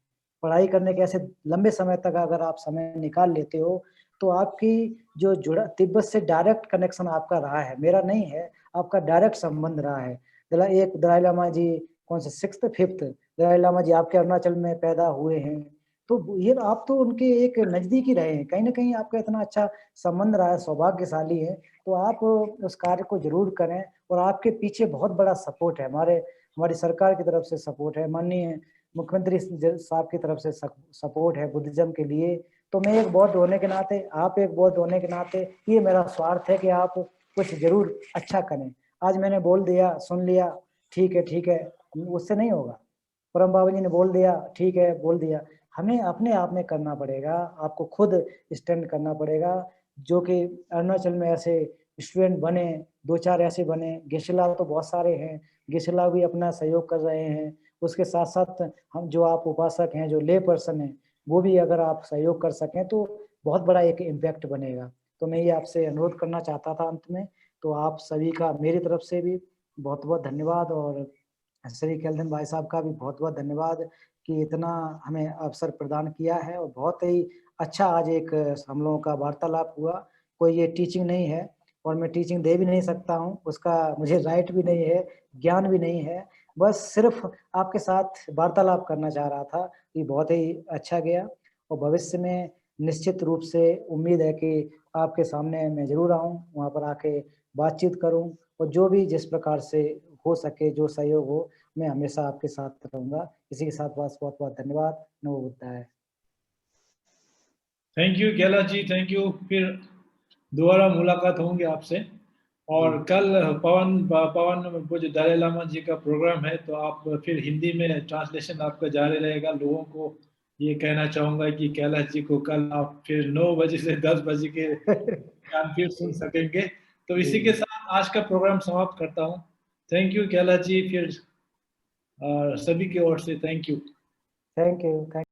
पढ़ाई करने के ऐसे लंबे समय तक अगर आप समय निकाल लेते हो, तो आपकी जो जुड़ा तिब्बत से डायरेक्ट कनेक्शन आपका रहा है, मेरा नहीं है, आपका डायरेक्ट संबंध रहा है। दलाई लामा जी कौन से 6th 5th दलाई लामा जी आपके अरुणाचल में पैदा हुए हैं। तो ये आप तो उनके एक नजदीकी रहे हैं, कहीं ना कहीं आपका इतना अच्छा संबंध रहा है, सौभाग्यशाली है। तो आप उस कार्य को जरूर करें, और आपके पीछे बहुत बड़ा सपोर्ट है, हमारी सरकार की तरफ से सपोर्ट है, माननीय मुख्यमंत्री साहब की तरफ से सपोर्ट है बुद्धिज्म के लिए। तो मैं एक बौद्ध होने के नाते, आप एक बौद्ध होने के नाते, ये मेरा स्वार्थ है कि आप कुछ जरूर अच्छा करें। आज मैंने बोल दिया, सुन लिया, ठीक है, उससे नहीं होगा। परम बाबा जी ने बोल दिया, ठीक है, बोल दिया। हमें अपने आप में करना पड़ेगा, आपको खुद स्टैंड करना पड़ेगा। जो कि अरुणाचल में ऐसे स्टूडेंट बने, 2-4 ऐसे बने, गेशिला तो बहुत सारे हैं, गेशिला भी अपना सहयोग कर रहे हैं। उसके साथ साथ हम जो आप उपासक हैं, जो ले पर्सन हैं, वो भी अगर आप सहयोग कर सकें तो बहुत बड़ा एक इम्पैक्ट बनेगा। तो मैं ये आपसे अनुरोध करना चाहता था अंत में। तो आप सभी का मेरी तरफ से भी बहुत बहुत धन्यवाद, और श्री केल्विन भाई साहब का भी बहुत बहुत धन्यवाद कि इतना हमें अवसर प्रदान किया है। और बहुत ही अच्छा आज एक हम लोगों का वार्तालाप हुआ। कोई ये टीचिंग नहीं है, और मैं टीचिंग दे भी नहीं सकता हूँ, उसका मुझे राइट भी नहीं है, ज्ञान भी नहीं है। बस सिर्फ आपके साथ वार्तालाप करना चाह रहा था। ये बहुत ही अच्छा गया, और भविष्य में निश्चित रूप से उम्मीद है कि आपके सामने मैं जरूर आऊँ, वहाँ पर आके बातचीत करूँ, और जो भी जिस प्रकार से हो सके, जो सहयोग हो, मैं हमेशा आपके साथ रहूंगा। इसी के साथ बस बहुत बहुत धन्यवाद। नमो बुद्धाय। थैंक यू गेला जी, थैंक यू। फिर दोबारा मुलाकात होंगे आपसे। और कल पवन वो जो दलाई लामा जी का प्रोग्राम है, तो आप फिर हिंदी में ट्रांसलेशन आपका जारी रहेगा। लोगों को ये कहना चाहूंगा कि कैलाश जी को कल आप फिर 9 बजे से 10 बजे के ज्ञान फिर सुन सकेंगे। तो इसी के साथ आज का प्रोग्राम समाप्त करता हूँ। थैंक यू कैलाश जी, फिर सभी की ओर से थैंक यू। Thank you.